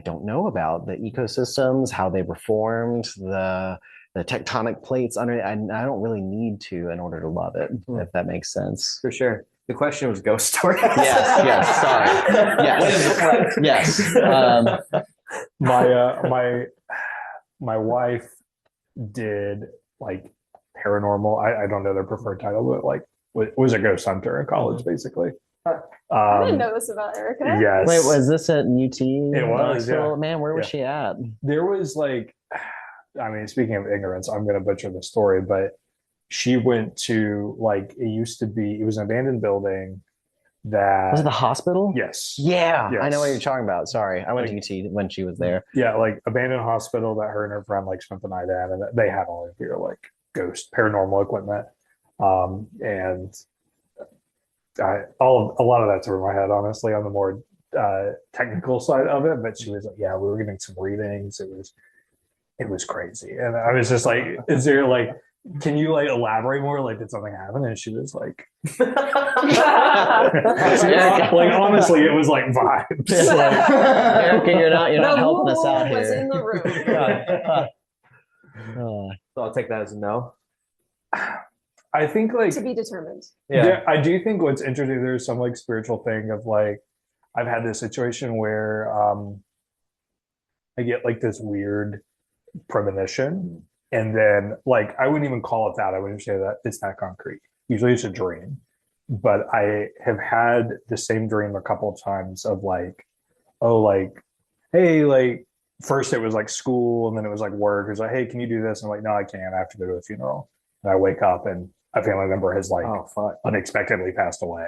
don't know about the ecosystems, how they were formed, the tectonic plates under. I don't really need to in order to love it, if that makes sense.
For sure. The question was ghost stories.
Yes. Sorry. Yes.
My wife did like paranormal. I don't know their preferred title, but like was a ghost hunter in college, basically.
I didn't know this about Erica.
Yes.
Wait, was this at UT?
It was, yeah.
Man, where was she at?
There was like, I mean, speaking of ignorance, I'm going to butcher the story, but she went to like, it was an abandoned building that.
Was it the hospital?
Yes.
Yeah,
Yes.
I know what you're talking about. Sorry, I went to UT when she was there.
Yeah, like abandoned hospital that her and her friend like spent the night at, and they had all of your like ghost paranormal equipment, and a lot of that's over my head, honestly, on the more technical side of it. But she was like, "Yeah, we were getting some readings. It was crazy," and I was just like, "Is there like?" Can you like elaborate more? Like, did something happen? And she was like, like honestly, it was like vibes. Like,
Erica, you're not helping us out
was
here.
in the room.
So I'll take that as a no.
I think like
To be determined.
Yeah.
I do think what's interesting. There's some like spiritual thing of like I've had this situation where I get like this weird premonition. And then, like, I wouldn't even call it that. I wouldn't say that it's that concrete. Usually it's a dream. But I have had the same dream a couple of times of like, oh, like, hey, like, first it was like school and then it was like work. It was like, hey, can you do this? And I'm like, no, I can't. I have to go to a funeral. And I wake up and a family member has like unexpectedly passed away.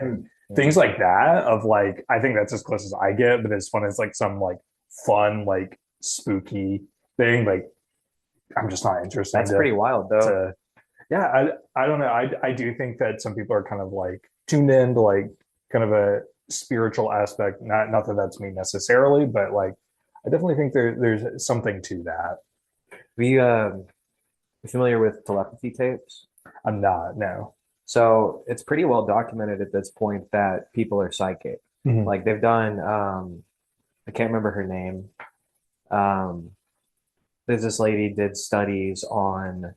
Things like that of like, I think that's as close as I get, but it's fun as like some like fun, like spooky thing. Like, I'm just not interested.
That's pretty wild, though.
I don't know. I do think that some people are kind of like tuned in to like kind of a spiritual aspect. Not that that's me necessarily, but like I definitely think there's something to that.
Are you familiar with telepathy tapes?
I'm not. No.
So it's pretty well documented at this point that people are psychic.
Mhm.
Like they've done. I can't remember her name. There's this lady did studies on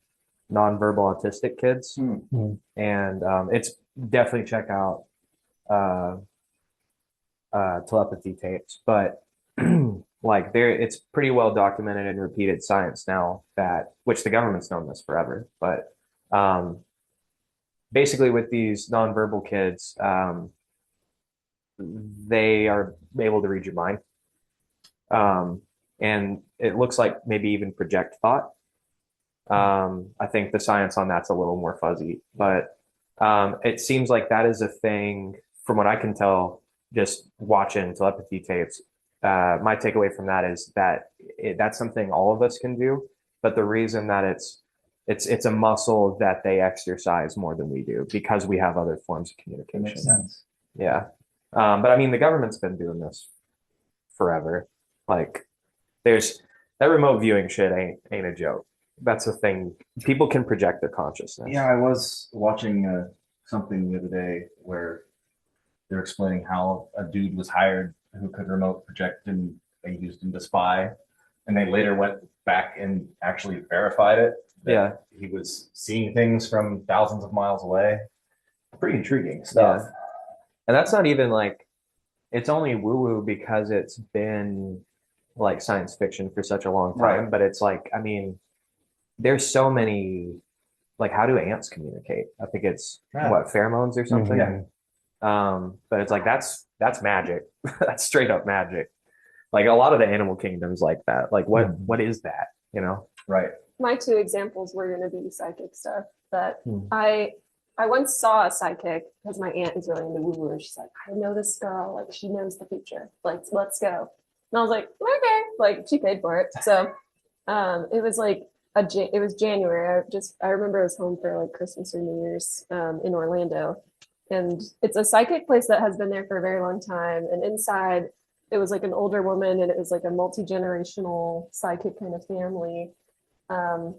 nonverbal autistic kids, and it's definitely check out telepathy tapes. But like it's pretty well documented and repeated science now which the government's known this forever. But basically, with these nonverbal kids, they are able to read your mind. And it looks like maybe even project thought. I think the science on that's a little more fuzzy, but it seems like that is a thing from what I can tell, just watching telepathy tapes. My takeaway from that is that that's something all of us can do, but the reason that it's a muscle that they exercise more than we do because we have other forms of communication.
That makes sense.
Yeah. But I mean, the government's been doing this forever. Like, there's that remote viewing shit ain't a joke. that's the thing. People can project their consciousness.
Yeah, I was watching something the other day where they're explaining how a dude was hired who could remote project and they used him to spy. And they later went back and actually verified it.
Yeah.
He was seeing things from thousands of miles away. Pretty intriguing stuff.
Yeah. And that's not even like, it's only woo-woo because it's been like science fiction for such a long time.
Right.
But it's like, I mean, there's so many, like, how do ants communicate? I think it's what, pheromones or something.
Yeah.
But it's like that's magic. That's straight up magic. Like a lot of the animal kingdoms like that. Like what is that? You know?
Right.
My two examples were going to be psychic stuff. But
Hmm.
I once saw a psychic because my aunt is really into woo-woo, and she's like, I know this girl, like she knows the future. Like, let's go. And I was like, okay. Like she paid for it. So it was like it was January. I remember I was home for like Christmas or New Year's in Orlando. And it's a psychic place that has been there for a very long time. And inside it was like an older woman, and it was like a multi-generational psychic kind of family. Um,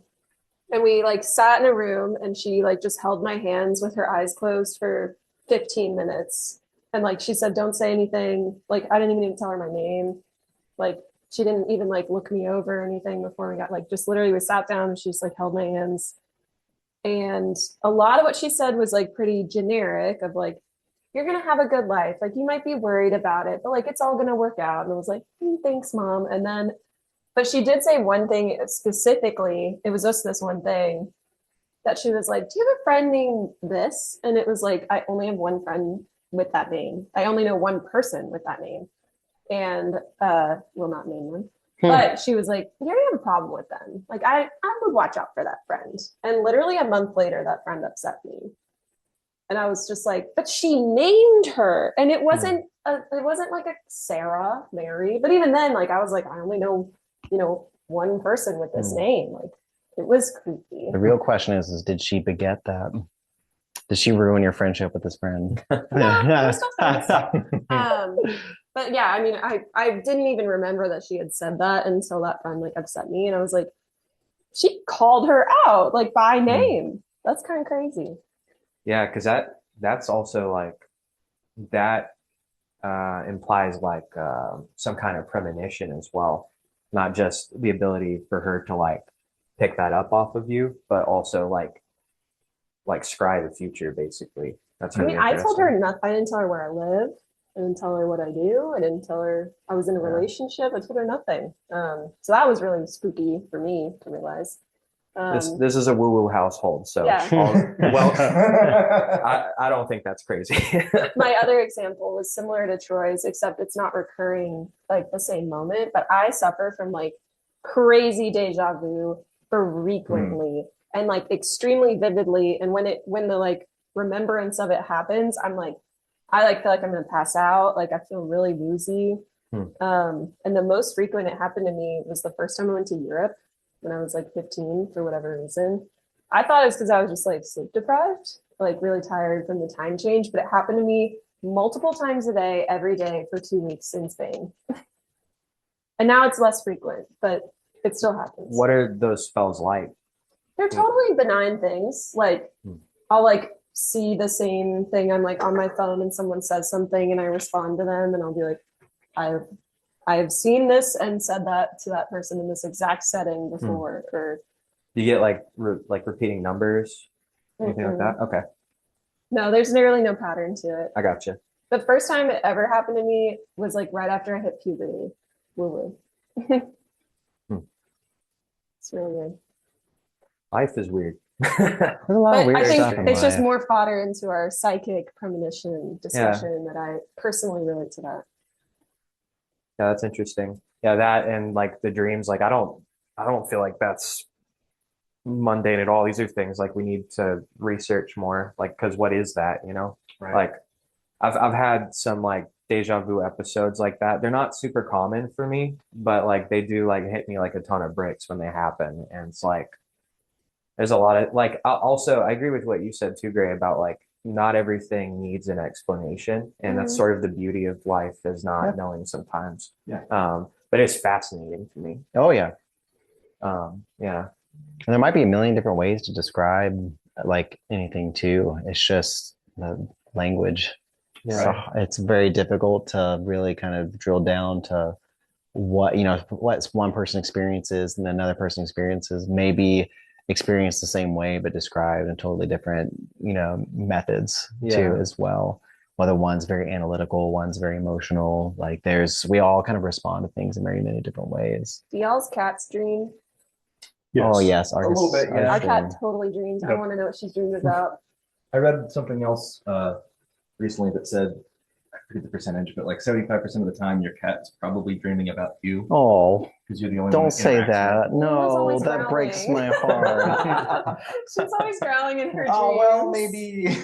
and we like sat in a room, and she like just held my hands with her eyes closed for 15 minutes. And like she said, don't say anything. Like I didn't even need to tell her my name. Like she didn't even like look me over or anything before we got like just literally we sat down, and she just like held my hands. And a lot of what she said was like pretty generic of like, you're going to have a good life. Like you might be worried about it, but like it's all going to work out. And I was like, thanks, mom. And then, but she did say one thing specifically. It was just this one thing that she was like, do you have a friend named this? And it was like, I only have one friend with that name. I only know one person with that name. And will not name them. But she was like, you don't have a problem with them. Like I would watch out for that friend. And literally a month later, that friend upset me. And I was just like, but she named her. And it wasn't like a Sarah, Mary. But even then, like I was like, I only know, one person with this name. Like it was creepy.
The real question is did she beget that? Did she ruin your friendship with this friend?
We're still friends. But yeah, I mean, I didn't even remember that she had said that until that friend like upset me, and I was like, she called her out like by name. That's kind of crazy.
Yeah, because that's also like that implies like some kind of premonition as well, not just the ability for her to like pick that up off of you, but also like scry the future basically. That's really
I told her
interesting.
nothing. I didn't tell her where I live. I didn't tell her what I do. I didn't tell her I was in a relationship. I told her nothing. So that was really spooky for me to realize.
This is a woo-woo household, so
Yeah.
well, I don't think that's crazy.
My other example was similar to Troy's, except it's not recurring like the same moment. But I suffer from like crazy deja vu frequently and like extremely vividly. And when the like remembrance of it happens, I'm like, I like feel like I'm gonna pass out. Like I feel really woozy. And the most frequent it happened to me was the first time I went to Europe when I was like 15 for whatever reason. I thought it was because I was just like sleep deprived, like really tired from the time change, but it happened to me multiple times a day, every day for 2 weeks in Spain. And now it's less frequent, but it still happens.
What are those spells like?
They're totally benign things. Like I'll like see the same thing. I'm like on my phone and someone says something and I respond to them and I'll be like, I've seen this and said that to that person in this exact setting before. Or
Do you get like repeating numbers, anything like that? Okay,
no, there's really no pattern to it.
I got you.
The first time it ever happened to me was like right after I hit puberty. Woo woo. It's really weird.
Life is weird.
There's a lot of
But
weird
I
stuff
think
in
it's just
life.
more fodder into our psychic premonition discussion that I personally relate to that.
Yeah, that's interesting. Yeah, that and like the dreams, like I don't feel like that's mundane at all. These are things like we need to research more, like because what is that, you know?
Right.
Like I've had some like deja vu episodes like that. They're not super common for me, but like they do like hit me like a ton of bricks when they happen. And it's like there's a lot of like also I agree with what you said too, Gray, about like not everything needs an explanation. And that's sort of the beauty of life is not knowing sometimes.
Yeah.
But it's fascinating to me.
Oh yeah.
Yeah.
And there might be a million different ways to describe like anything too. It's just the language.
Yeah.
So it's very difficult to really kind of drill down to what, what's one person experiences and another person experiences, maybe experience the same way, but described in totally different, methods too,
Yeah.
as well. Whether one's very analytical, one's very emotional. Like we all kind of respond to things in very many different ways.
Do y'all's cats dream?
Oh
Yes.
yes,
A little bit, yeah.
Our
Artist
cat
dream.
totally dreams. I
Yep.
want to know what she dreams about.
I read something else recently that said, I forget the percentage, but like 75% of the time your cat's probably dreaming about you
Oh,
because you're the only one
don't
that
say
interacts with
that.
it.
Luna's
No,
always
that breaks
growling.
my heart.
She's always growling in her dreams.
Oh, well, maybe.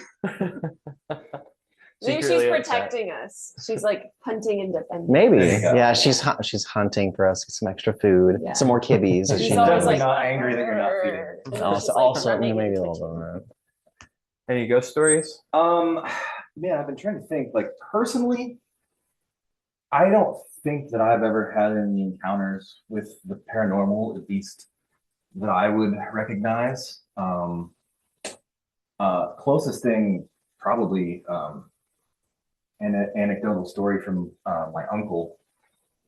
Maybe she's
Secretly upset.
protecting us. She's like hunting and defending.
Maybe.
There you go.
Yeah, she's hunting for us, some extra food,
Yeah.
some more kibbies. as
She's
she
always
knows.
like
not angry that you're not feeding her.
"Arr," and then she's,
Also,
like,
also
running
maybe a
in the
little bit of
kitchen.
that.
Any ghost stories?
Man, I've been trying to think. Like personally, I don't think that I've ever had any encounters with the paranormal, at least that I would recognize. Closest thing, probably an anecdotal story from my uncle.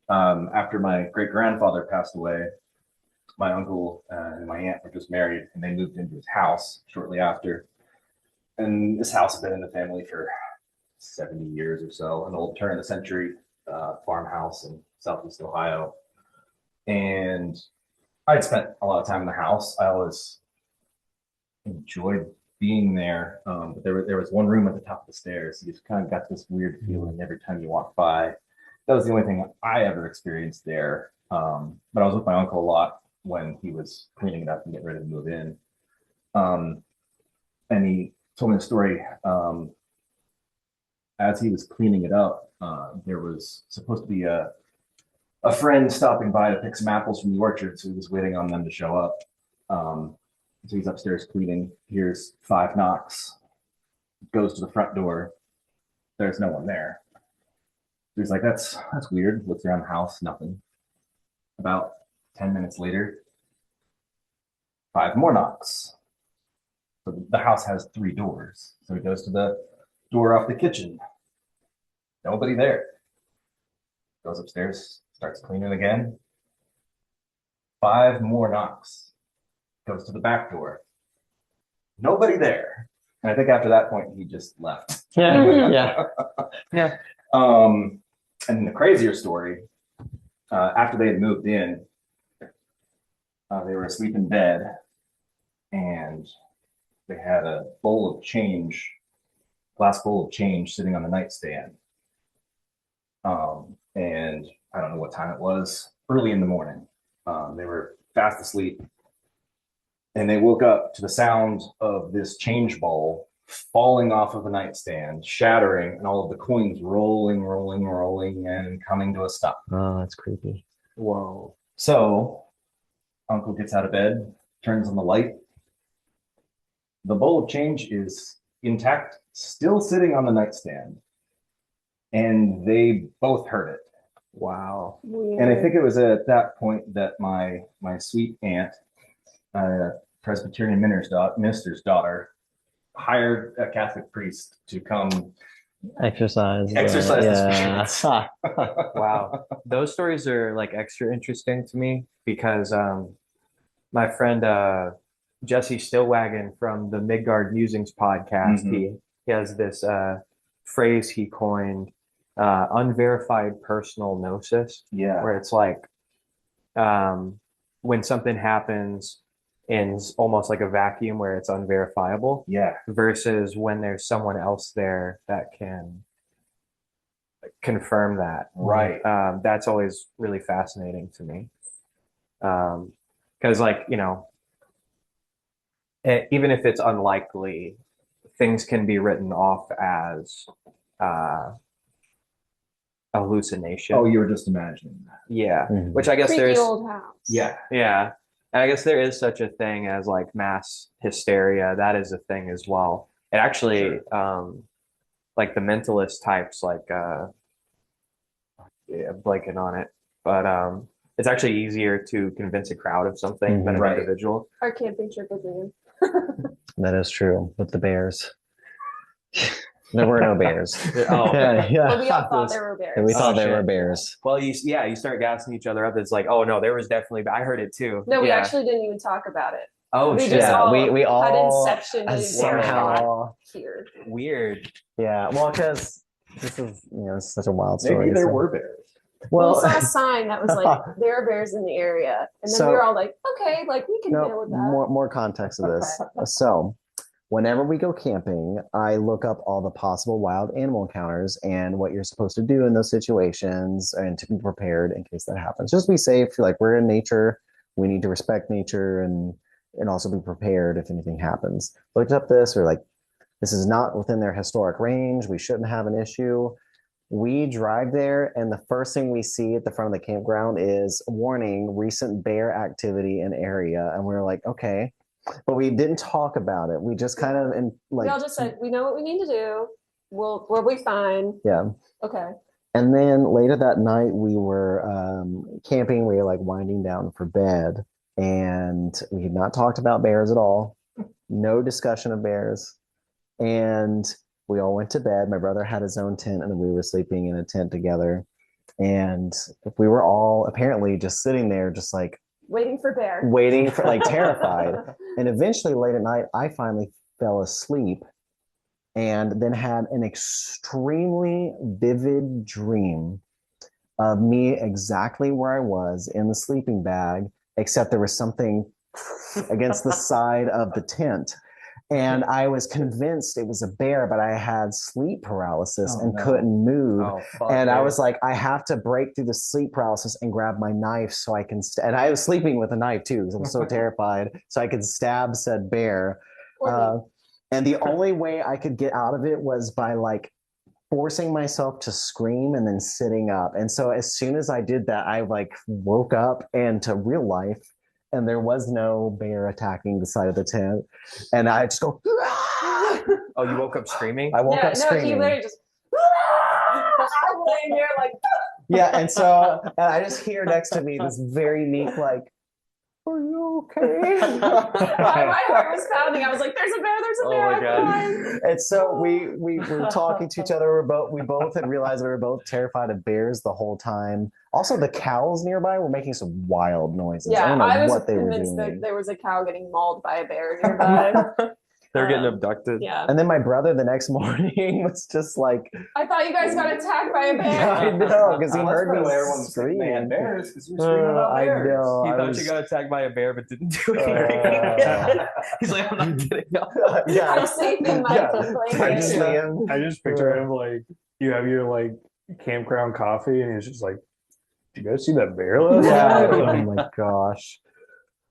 After my great grandfather passed away, my uncle and my aunt were just married, and they moved into his house shortly after. And this house had been in the family for 70 years or so, an old turn of the century farmhouse in Southeast Ohio. And I'd spent a lot of time in the house. I always enjoyed being there. But there was one room at the top of the stairs. You just kind of got this weird feeling every time you walked by. That was the only thing I ever experienced there. But I was with my uncle a lot when he was cleaning it up and getting ready to move in. And he told me the story. As he was cleaning it up, there was supposed to be a friend stopping by to pick some apples from the orchard, so he was waiting on them to show up. So he's upstairs cleaning, hears 5 knocks, goes to the front door. There's no one there. He's like, that's weird. Looks around the house, nothing. About 10 minutes later, 5 more knocks. So the house has 3 doors. So he goes to the door off the kitchen. Nobody there. Goes upstairs, starts cleaning again. 5 more knocks. Goes to the back door. Nobody there. And I think after that point, he just left.
Yeah.
Yeah.
And the crazier story, after they had moved in, they were asleep in bed, and they had a bowl of change, glass bowl of change, sitting on the nightstand. And I don't know what time it was, early in the morning. They were fast asleep, and they woke up to the sound of this change bowl falling off of the nightstand, shattering, and all of the coins rolling, and coming to a stop.
Oh, that's creepy.
Whoa.
So Uncle gets out of bed, turns on the light. The bowl of change is intact, still sitting on the nightstand. And they both heard it.
Wow.
Weird.
And I think it was at that point that my sweet aunt, Presbyterian minister's daughter, hired a Catholic priest to come
Exercise.
exercise the
Yeah.
spirits.
Wow. Those stories are like extra interesting to me because my friend Jesse Stillwagon from the Midgard Musings podcast, he has this phrase he coined, unverified personal gnosis,
Yeah.
where it's like when something happens in almost like a vacuum where it's unverifiable
Yeah.
versus when there's someone else there that can confirm that.
Right.
That's always really fascinating to me. Because like, even if it's unlikely, things can be written off as hallucination.
Oh, you were just imagining that.
Yeah.
Mhm.
Which I guess
Creepy
there's
old house.
Yeah.
yeah. And I guess there is such a thing as like mass hysteria. That is a thing as well. It actually like the mentalist types, like yeah, blanking on it, but It's actually easier to convince a crowd of something than an
Right.
individual.
Our camping trip with me.
That is true with the bears. There were no bears.
Oh,
yeah.
But we all thought there were bears.
And we thought
Oh,
there were
shit.
bears.
well, you start gassing each other up. It's like, oh no, there was definitely. I heard it too.
No, we
Yeah.
actually didn't even talk about it.
Oh
we
shit.
just
Yeah,
all
we
had
all
inception
somehow.
here.
Weird.
Yeah, well, because this is it's such a wild
Maybe
story.
there
so-
were bears.
Well,
Well,
we saw a sign that was like, there are bears in the area. And then
So-
we were all like, okay, like we can deal
no,
with that.
more context of this. So, whenever we go camping, I look up all the possible wild animal encounters and what you're supposed to do in those situations and to be prepared in case that happens. Just be safe. Like we're in nature, we need to respect nature and also be prepared if anything happens. Looked up this, or like this is not within their historic range. We shouldn't have an issue. We drive there, and the first thing we see at the front of the campground is warning: recent bear activity in area. And we're like, okay, but we didn't talk about it. We just kind of
We all just said, we know what we need to do. We'll be fine.
yeah.
Okay.
And then later that night, we were camping. We were like winding down for bed, and we had not talked about bears at all. No discussion of bears. And we all went to bed. My brother had his own tent, and we were sleeping in a tent together. And we were all apparently just sitting there, just like
Waiting for bear.
waiting for, like terrified. And eventually, late at night, I finally fell asleep and then had an extremely vivid dream of me exactly where I was in the sleeping bag, except there was something against the side of the tent. And I was convinced it was a bear, but I had sleep paralysis and couldn't move.
Oh, fuck,
And I
dude.
was like, I have to break through the sleep paralysis and grab my knife so I can. And I was sleeping with a knife too, because I'm so terrified. So I could stab said bear. And the only way I could get out of it was by like forcing myself to scream and then sitting up. And so as soon as I did that, I like woke up and to real life. And there was no bear attacking the side of the tent. And I just go, "Ah!"
Oh, you woke up screaming?
I woke up
He
screaming.
literally just, I'm laying there like,
Yeah, and so and I just hear next to me this very meek, like, are you okay?
my heart was pounding. I was like, there's a bear,
Oh
bear.
my
I'm
God.
fine.
And so we were talking to each other. We both had realized we were both terrified of bears the whole time. Also, the cows nearby were making some wild noises. I
Yeah,
don't know
I was
what they were
convinced
doing.
that there was a cow getting mauled by a bear nearby.
They're getting
Um,
abducted.
Yeah.
And then my brother the next morning was just like,
I thought you guys got attacked by a bear.
I know, because he
That's
heard
probably
me
why everyone's saying they had
scream.
bears, because you were screaming about
I
bears.
know.
He
I
thought
was-
you got attacked by a bear, but didn't do anything. He's like, I'm not kidding.
Yeah.
I'm safe in my
Yeah.
blanket.
I just man.
I just picture him like you have your like campground coffee, and he's just like, "Did you guys see that bear last
Yeah.
night?"
Oh
Like,
my gosh.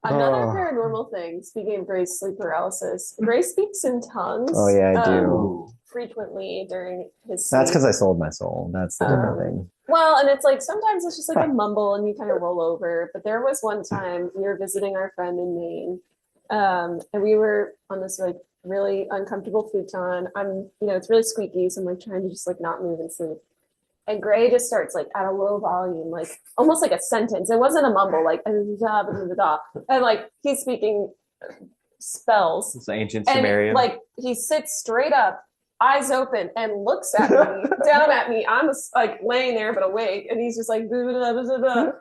Another
Oh.
paranormal thing, speaking of Gray's sleep paralysis, Gray speaks in tongues.
Oh yeah, I do.
Ooh.
Frequently during his
That's
sleep.
because I sold my soul. That's the different thing.
Well, and it's like sometimes it's just like a mumble and you kind of roll over. But there was one time we were visiting our friend in Maine, and we were on this like really uncomfortable futon. It's really squeaky, so I'm like trying to just like not move and sleep. And Gray just starts like at a low volume, like almost like a sentence. It wasn't a mumble, like and like he's speaking spells.
It's ancient
And
Sumerian.
like he sits straight up, eyes open, and looks at me, down at me. I'm like laying there but awake, and he's just like, no,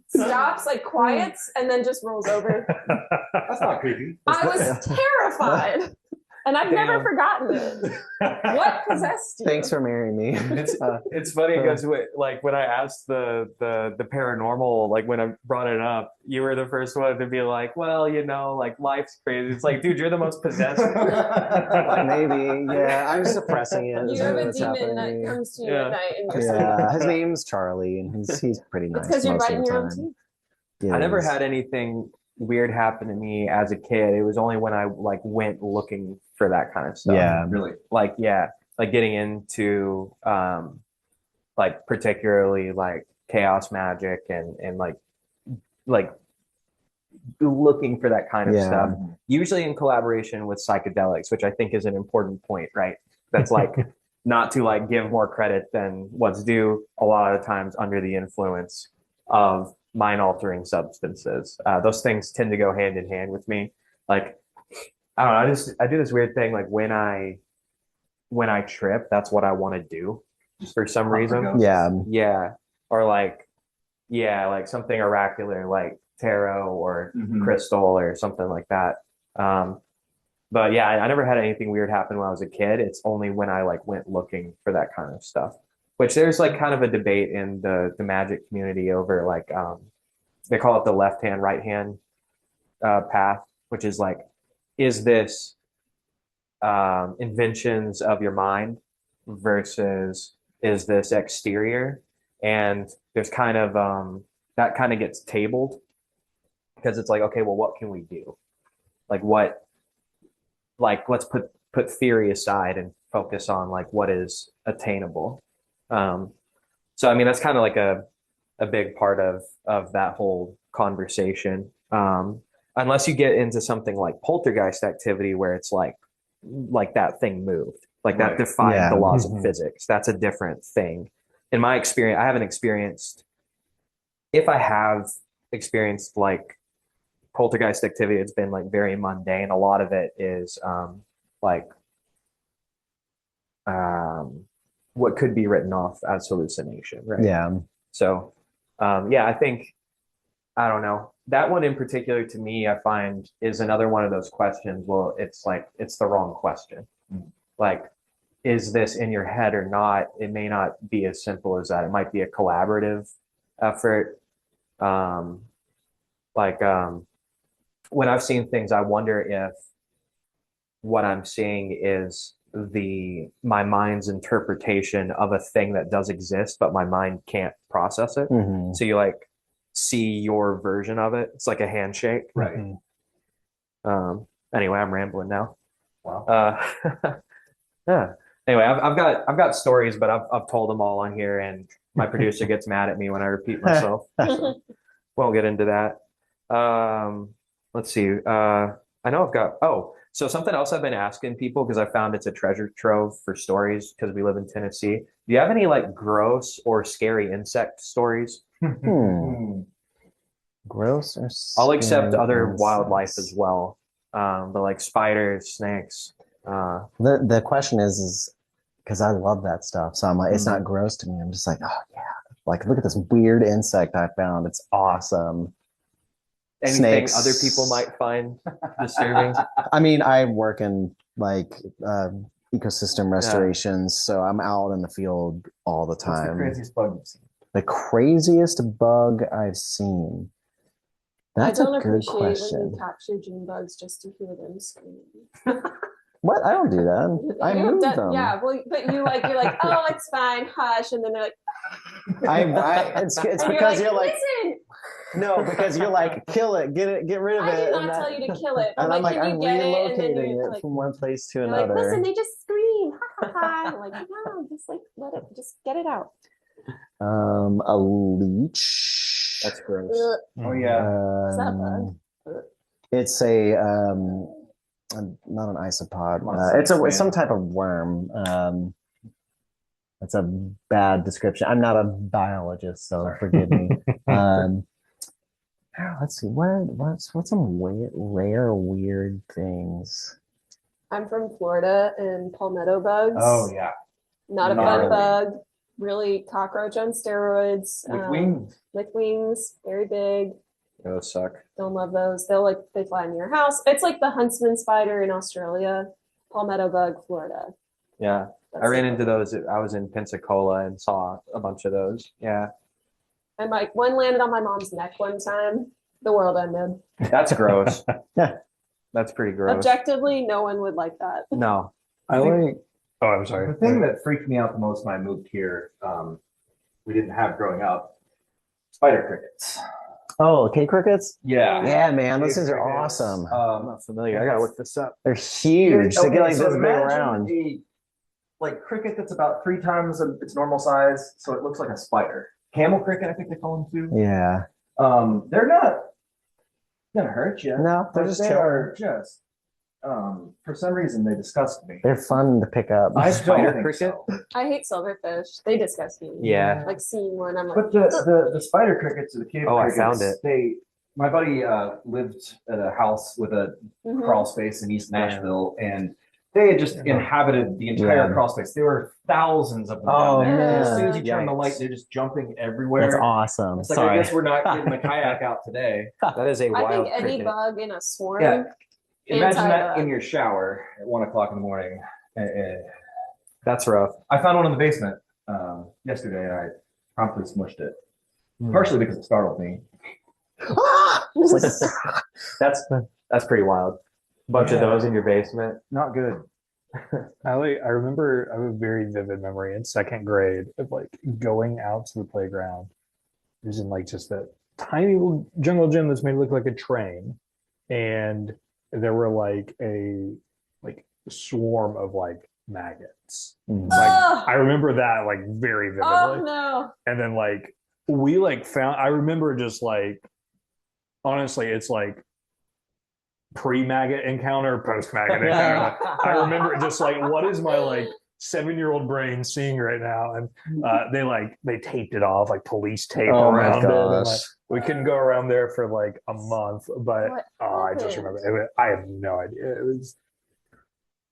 stops, like quiets, and then just rolls over.
That's not creepy.
I was terrified, and I've never forgotten it. What possessed you?
Thanks for marrying me.
It's funny because like when I asked the paranormal, like when I brought it up, you were the first one to be like, well, like life's crazy. It's like, dude, you're the most possessed.
Maybe, yeah. I'm suppressing it.
You have a
What's
demon
happening.
that comes to you
Yeah.
at night and just
Yeah, his name's Charlie, and he's pretty nice.
It's because you're
most of
biting
the
your own
time.
teeth.
Yeah,
I never
he's-
had anything weird happen to me as a kid. It was only when I like went looking for that kind of stuff.
Yeah.
Really?
Like getting into like particularly like chaos magic and like looking for that kind of
Yeah.
stuff, usually in collaboration with psychedelics, which I think is an important point, right? That's like not to like give more credit than what's due a lot of the times under the influence of mind altering substances. Those things tend to go hand in hand with me. Like, I don't know, I do this weird thing like when I trip, that's what I want to do for some reason.
Yeah.
Yeah. Or like, yeah, like something oracular like tarot or crystal or something like that. But yeah, I never had anything weird happen when I was a kid. It's only when I like went looking for that kind of stuff. Which there's like kind of a debate in the magic community over like they call it the left hand, right hand path, which is like, is this inventions of your mind versus is this exterior? And there's kind of that kind of gets tabled because it's like, okay, well, what can we do? Like what, like let's put theory aside and focus on like what is attainable. So I mean that's kind of like a big part of that whole conversation. Unless you get into something like poltergeist activity where it's like that thing moved, like that defied the laws of physics. That's a different thing. In my experience, I haven't experienced, if I have experienced like poltergeist activity, it's been like very mundane. A lot of it is like what could be written off as hallucination, right?
Yeah.
So yeah, I think, I don't know. That one in particular to me, I find is another one of those questions. Well, it's like, it's the wrong question. Like, is this in your head or not? It may not be as simple as that. It might be a collaborative effort. Like, when I've seen things, I wonder if what I'm seeing is my mind's interpretation of a thing that does exist, but my mind can't process it. So you like see your version of it. It's like a handshake.
Right.
Anyway, I'm rambling now.
Wow.
Yeah. Anyway, I've got stories, but I've told them all on here, and my producer gets mad at me when I repeat myself. So won't get into that. Let's see. I know I've got, so something else I've been asking people because I found it's a treasure trove for stories because we live in Tennessee. Do you have any like gross or scary insect stories?
Gross or
I'll accept other
insects?
wildlife as well. But like spiders, snakes.
The question is because I love that stuff. So I'm like, it's not gross to me. I'm just like, oh yeah. Like, look at this weird insect I found. It's awesome.
Anything
Snakes.
other people might find disturbing?
I mean, I work in like ecosystem restorations, so I'm out in the field all the
What's the
time.
craziest bug you've seen?
The craziest bug I've seen. That's
I
a
don't
good
appreciate when
question.
you capture June bugs just to hear them scream.
What? I don't do that. I move them.
Yeah, well, but you're like, oh, it's fine, hush, and then they're like,
it's
and
because you're like,
listen.
no, because you're like, kill it, get rid of
I
it.
did not tell you to kill it, but
And I'm like,
can
I'm
you get it? And then
relocating
you're
it
like,
from one place to
you're like,
another.
listen, they just scream, ha ha ha. I'm like, no, just like let it, just get it out.
A leech.
That's gross.
Oh yeah.
Is that a bug?
It's not an isopod. It's some type of worm. That's a bad description. I'm not a biologist, so forgive me. Let's see. What's some rare weird things?
I'm from Florida, and palmetto bugs.
Oh yeah.
Not a
Gnarly.
fun bug. Really cockroach on steroids.
With wings.
With wings, very big.
Those suck.
Don't love those. They fly in your house. It's like the huntsman spider in Australia, palmetto bug, Florida.
Yeah. I ran into those. I was in Pensacola and saw a bunch of those. Yeah.
And like one landed on my mom's neck one time. The world ended.
That's gross. That's pretty gross.
Objectively, no one would like that.
No.
I like. Oh, I'm sorry.
The thing that freaked me out the most when I moved here, we didn't have growing up, spider crickets.
Oh, K crickets?
Yeah.
Yeah, man, those things are
Crickets.
awesome.
I'm not familiar. I gotta look this up.
They're huge. They get like
so
this big
imagine
around.
a like cricket that's about 3 times its normal size, so it looks like a spider. Camel cricket, I think they call them too.
Yeah.
They're not gonna hurt you.
No, they're
but
just
they
chilling.
are just For some reason, they disgust me.
They're fun to pick up.
I
Spider
don't think
cricket?
so.
I hate silverfish. They disgust me.
Yeah.
Like seeing one, I'm like,
But the spider crickets or the cave
Oh, I
crickets,
found it.
my buddy lived at a house with a
mhm.
crawl space in East
Man.
Nashville, and they had just inhabited the entire
Yeah.
crawl space. There were thousands of them
Oh,
down there. As
man.
soon as you turn the
Yikes.
light, they're just jumping everywhere.
That's awesome.
It's like,
Sorry.
I guess we're not getting the kayak out today.
That is a
I
wild
think any
cricket.
bug in a swarm.
Yeah. Imagine that
Anti-bug.
in your shower at 1 o'clock in the morning.
That's rough.
I found one in the basement yesterday, and I promptly smushed it. Partially because it startled me.
It's like-
That's pretty wild. Bunch of
Yeah.
those in your basement.
Not good.
I remember I have a very vivid memory in second grade of like going out to the playground. It was in like just that tiny little jungle gym that's made to look like a train, and there were like a swarm of like maggots.
Mhm.
Like I remember that like very vividly.
Oh no.
And then like we like found I remember just like honestly it's like pre-maggot encounter, post-maggot encounter. I remember just like what is my like 7-year-old brain seeing right now? And they taped it off, like police tape
Oh my
around it. And, like,
gosh.
we couldn't go around there for like a month, but
What
I just
happened?
remember I have no idea. It was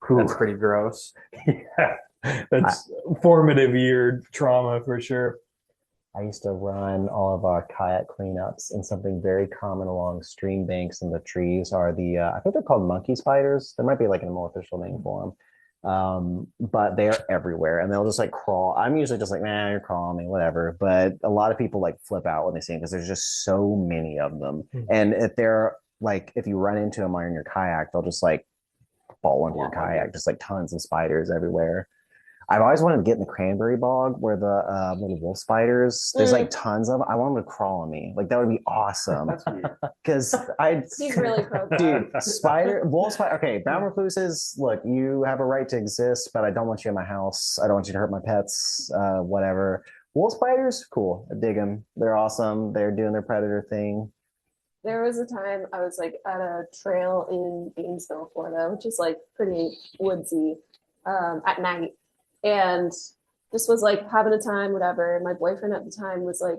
That's pretty gross.
yeah, that's formative year trauma for sure.
I used to run all of our kayak cleanups, and something very common along stream banks and the trees are I think they're called monkey spiders. There might be like a more official name for them. But they're everywhere and they'll just like crawl. I'm usually just like, man, you're crawling me, whatever. But a lot of people like flip out when they see them because there's just so many of them. And if you run into them on your kayak, they'll just like fall into your kayak, just like tons of spiders everywhere. I've always wanted to get in the cranberry bog where the little wolf spiders, there's like tons of them. I want them to crawl on me. Like that would be awesome.
That's weird.
Because
He's really pro.
dude, wolf spider. Okay, brown recluses. Look, you have a right to exist, but I don't want you in my house. I don't want you to hurt my pets. Whatever. Wolf spiders, cool. I dig them. They're awesome. They're doing their predator thing.
There was a time I was like at a trail in Gainesville, Florida, which is like pretty woodsy, at night. And just was like having a time, whatever. And my boyfriend at the time was like,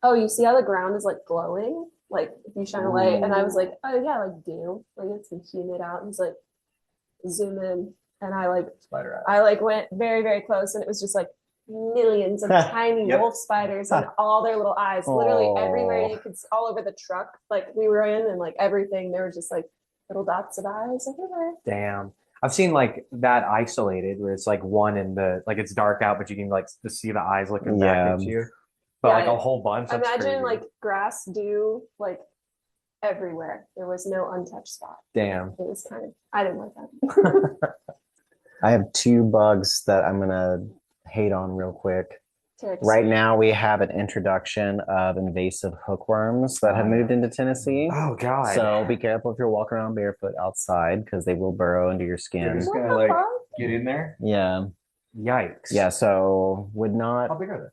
oh, you see how the ground is like glowing? Like if you shine a light. And I was like, oh yeah, like do. Like it's humid out. And he's like, zoom in. And I went very, very close, and it was just like millions of tiny wolf spiders and all their little eyes, literally everywhere you could see, all over the truck like we were in, and like everything. There were just like little dots of eyes everywhere.
Damn. I've seen like that isolated where it's like one in the like it's dark out, but you can like just see the eyes looking back at you. But like a whole bunch. That's
Imagine
crazy.
like grass, dew, like everywhere. There was no untouched spot.
Damn.
It was kind of, I didn't like that.
I have two bugs that I'm gonna hate on real quick.
Ticks.
Right now, we have an introduction of invasive hookworms that have moved into Tennessee.
Oh God.
So be careful if you're walking around barefoot outside because they will burrow into your
You're
skin.
just
What
gonna
the
like
fuck?
get in there.
Yeah.
Yikes.
Yeah. So would
How
not
big are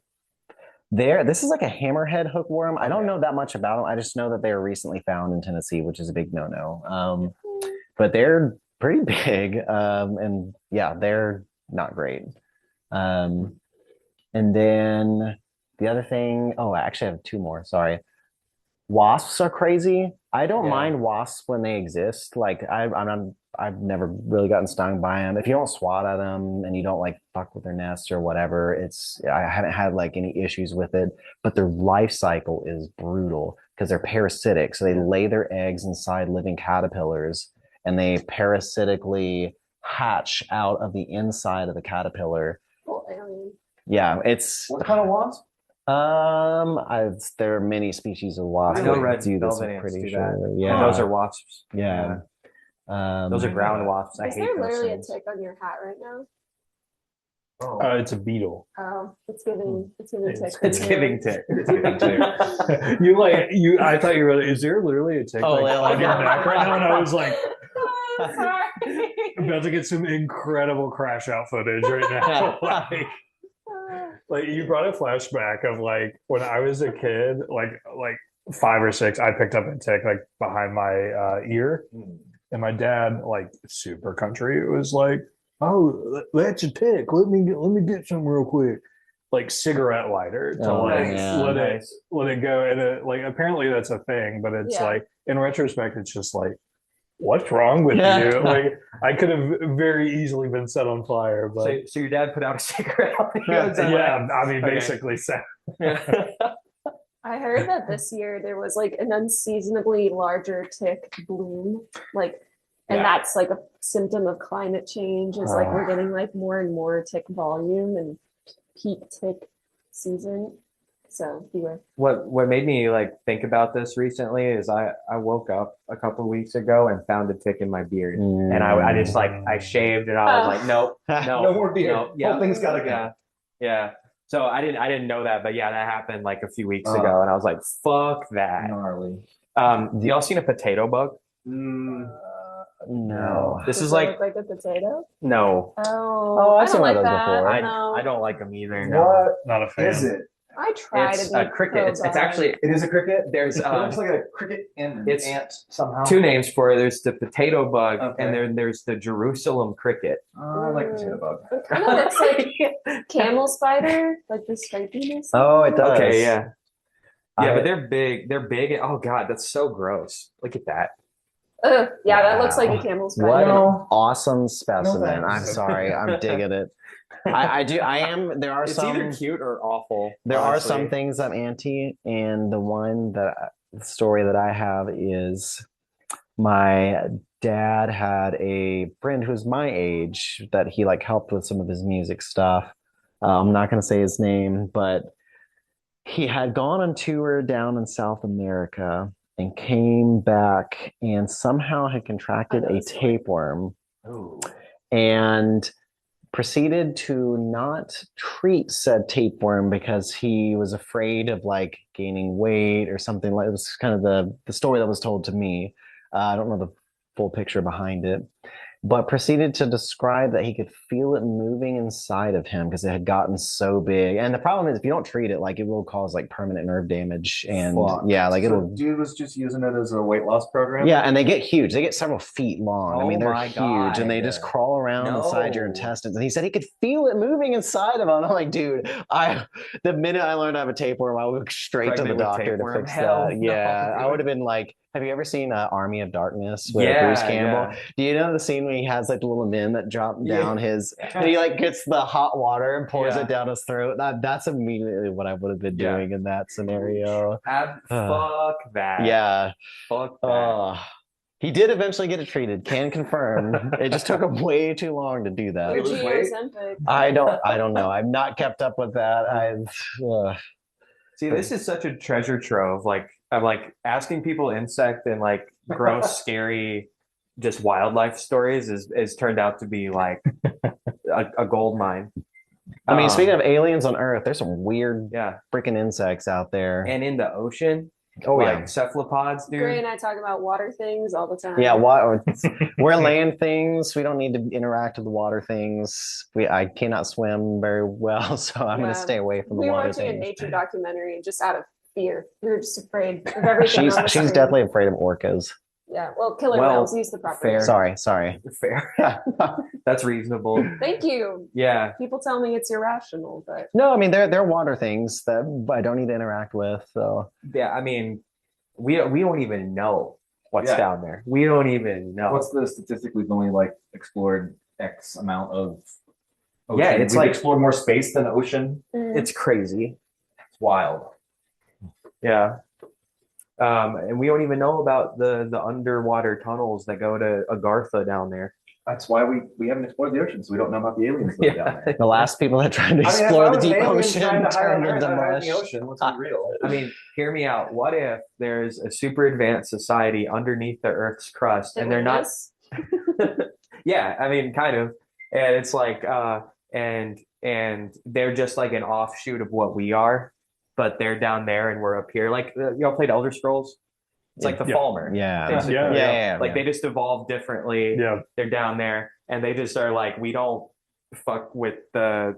this is like a hammerhead hookworm. I don't know that much about them. I just know that they were recently found in Tennessee, which is a big no-no. But they're pretty big. And yeah, they're not great. And then the other thing, I actually have two more. Sorry. Wasps are crazy. I don't mind wasps when they exist. Like I've never really gotten stung by them. If you don't swat at them and you don't like fuck with their nests or whatever, I haven't had like any issues with it. But their life cycle is brutal because they're parasitic. So they lay their eggs inside living caterpillars, and they parasitically hatch out of the inside of the caterpillar.
Cool alien.
Yeah, it's
What kind of wasp?
there are many species of wasps.
I know
that
red
do this.
velvet
I'm
ants
pretty
do
sure.
that.
Yeah,
Those are wasps.
yeah.
Those are ground wasps. I
Is
hate
there
those
literally
things.
a tick on your hat right now?
Oh,
It's a beetle.
Oh, it's giving tick.
It's giving tick.
it's getting too.
I thought you were. Is there literally a tick
Oh,
like,
yeah,
on your
like-
neck right now? And I was like,
Oh, sorry.
about to get some incredible crash out footage right now. like you brought a flashback of like when I was a kid, like 5 or 6, I picked up a tick like behind my ear, and my dad, like super country, it was like, oh, that's a tick. Let me get some real quick. Like cigarette lighter to
Oh,
like
man.
let it go. And like apparently that's a thing, but it's
Yeah.
like in retrospect, it's just like, what's wrong with you? Like I could have very easily been set on fire, but
So your dad put out a cigarette on you? Is that
yeah, I mean
okay.
basically so.
Yeah.
I heard that this year there was like an unseasonably larger tick bloom, like, and
Yeah.
that's like a symptom of climate change. Is like we're getting like more and more tick volume and peak tick season. So beware.
What made me like think about this recently is I woke up a couple of weeks ago and found a tick in my beard, and I just like I shaved and I was like, nope, no,
No more beer.
no, yeah,
Whole thing's gotta go.
yeah, yeah. So I didn't know that, but yeah, that happened like a few weeks ago, and I was like, fuck that.
Gnarly.
Y'all seen a potato bug?
No.
This
Does
is
it
like
look like a potato?
no,
Oh,
I've
I
seen
don't
one
like
of those
that.
before.
No.
I don't like them either. No,
What
Not a fan.
is it?
I try
it's
to be
a cricket. It's
pro-bug.
actually
It is a cricket.
there's
It looks like a cricket and an
it's
ant somehow.
two names for it. There's the potato bug,
Okay.
and then there's the Jerusalem cricket.
I like potato bug.
It kind of looks like camel spider, like the stripiness.
Oh, it does.
Okay, yeah. Yeah,
I-
but they're big. They're big. Oh God, that's so gross. Look at that.
Ugh, yeah, that looks like
Wow.
a camel
What
spider.
an
No.
awesome specimen.
thanks.
I'm sorry. I'm digging it. I do. I am. There are
It's
some.
either cute or awful.
There
honestly.
are some things I'm anti, and the story that I have is my dad had a friend who's my age that he like helped with some of his music stuff. I'm not going to say his name, but he had gone on tour down in South America and came back and somehow had contracted
I know
a
this story.
tapeworm
Ooh.
and proceeded to not treat said tapeworm because he was afraid of like gaining weight or something. Like it was kind of the story that was told to me. I don't know the full picture behind it, but proceeded to describe that he could feel it moving inside of him because it had gotten so big. And the problem is if you don't treat it, like it will cause like permanent nerve damage. And
Fuck.
yeah, like
So
it'll
dude was just using it as a weight loss program.
yeah, and they get huge. They get several feet long. I
Oh
mean, they're
my
huge, and they
God.
just crawl around inside your
No.
intestines. And he said he could feel it moving inside of him. I'm like, dude, the minute I learned I have a tapeworm, I went straight to the
Pregnant with
doctor to
tapeworm?
fix
Hell
that.
no,
Yeah, I
dude.
would have been like, have you ever seen Army of Darkness with
Yeah,
Bruce Campbell?
yeah.
Do you know the scene where he has like the little men that drop
Yeah.
down his, and he like gets the hot water and pours
Yeah.
it down his throat? That's immediately what I would have been
Yeah.
doing in that scenario.
Fuck that.
Yeah.
Fuck that.
Oh, he did eventually get it treated. Can confirm. It just took him way too long to do that.
OG
lose weight?
Ozempic.
I don't know. I've not kept up with that.
See, this is such a treasure trove. Like I'm like asking people insect and like gross, scary, just wildlife stories is turned out to be like a gold mine.
I mean, speaking of aliens on Earth, there's some weird
yeah,
freaking insects out there.
and in the ocean,
Oh
like
yeah.
cephalopods, dude.
Gray and I talk about water things all the time.
Yeah, we're land things. We don't need to interact with the water things. I cannot swim very well, so I'm going
Yeah.
to stay away from the
We were
water
watching a
things.
nature documentary just out of fear. We were just afraid of everything. on the
She's
screen.
definitely afraid of orcas.
Yeah, well, killer
Well,
whales. Use the proper
fair.
word.
Sorry.
Fair. That's reasonable.
Thank you.
Yeah.
People tell me it's irrational, but
No, I mean they're water things that I don't need to interact with. So
Yeah. I mean, we don't even know what's
Yeah.
down there. We don't even know.
What's the statistic? We've only like explored X amount of ocean.
Yeah, it's
We've
like-
explored more space than ocean.
It's crazy.
It's wild.
Yeah. And we don't even know about the underwater tunnels that go to Agartha down there.
That's why we haven't explored the ocean, so we don't know about the aliens that are down there.
the last people that tried to
if
explore
I
the
was
deep
an alien
ocean
trying to hide
turned
on Earth,
into
I'd hide in
mush.
the ocean. Let's be real.
I mean, hear me out. What if there's a super advanced society underneath the Earth's crust and they're not? Yeah, I mean, kind of. And it's like, and they're just like an offshoot of what we are, but they're down there and we're up here. Like, y'all played Elder Scrolls? It's like the
Yeah.
Falmer.
Yeah.
Basically.
Yeah.
Like they just evolved differently.
Yeah.
They're down there and they just are like, we don't fuck with the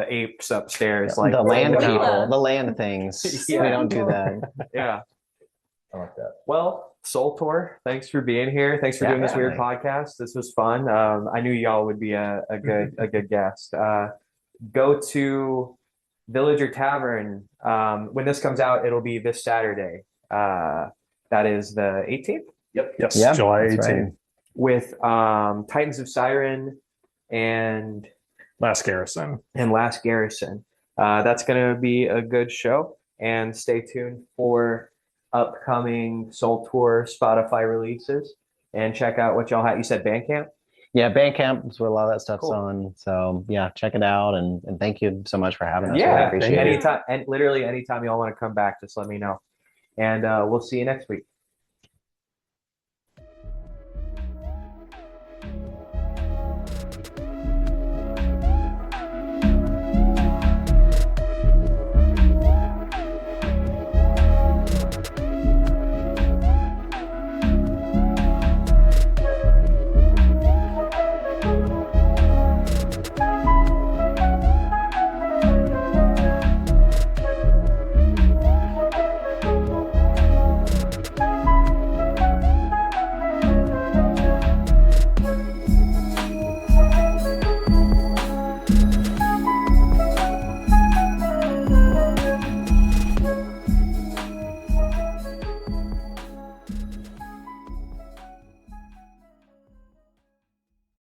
apes upstairs. Like
the land
Gorilla.
people, the land things.
Yeah.
We don't do that.
Yeah.
I like that.
Well, Soltour, thanks for being here. Thanks for
Yeah,
doing this weird
definitely.
podcast. This was fun. I knew y'all would be a good guest. Go to Villager Tavern. When this comes out, it'll be this Saturday. That is the 18th.
Yep.
Yes,
Yeah,
July
that's
18th.
right.
With Titans of Siren and
Last Garrison.
Last Garrison. That's going to be a good show. And stay tuned for upcoming Soul Tour Spotify releases. And check out what y'all have. You said Bandcamp?
Yeah, Bandcamp is where a lot of that stuff's
Cool.
on. So yeah, check it out, and thank you so much for having us.
Yeah,
Really appreciate it.
anytime, and literally anytime y'all want to come back, just let me know. And we'll see you next week.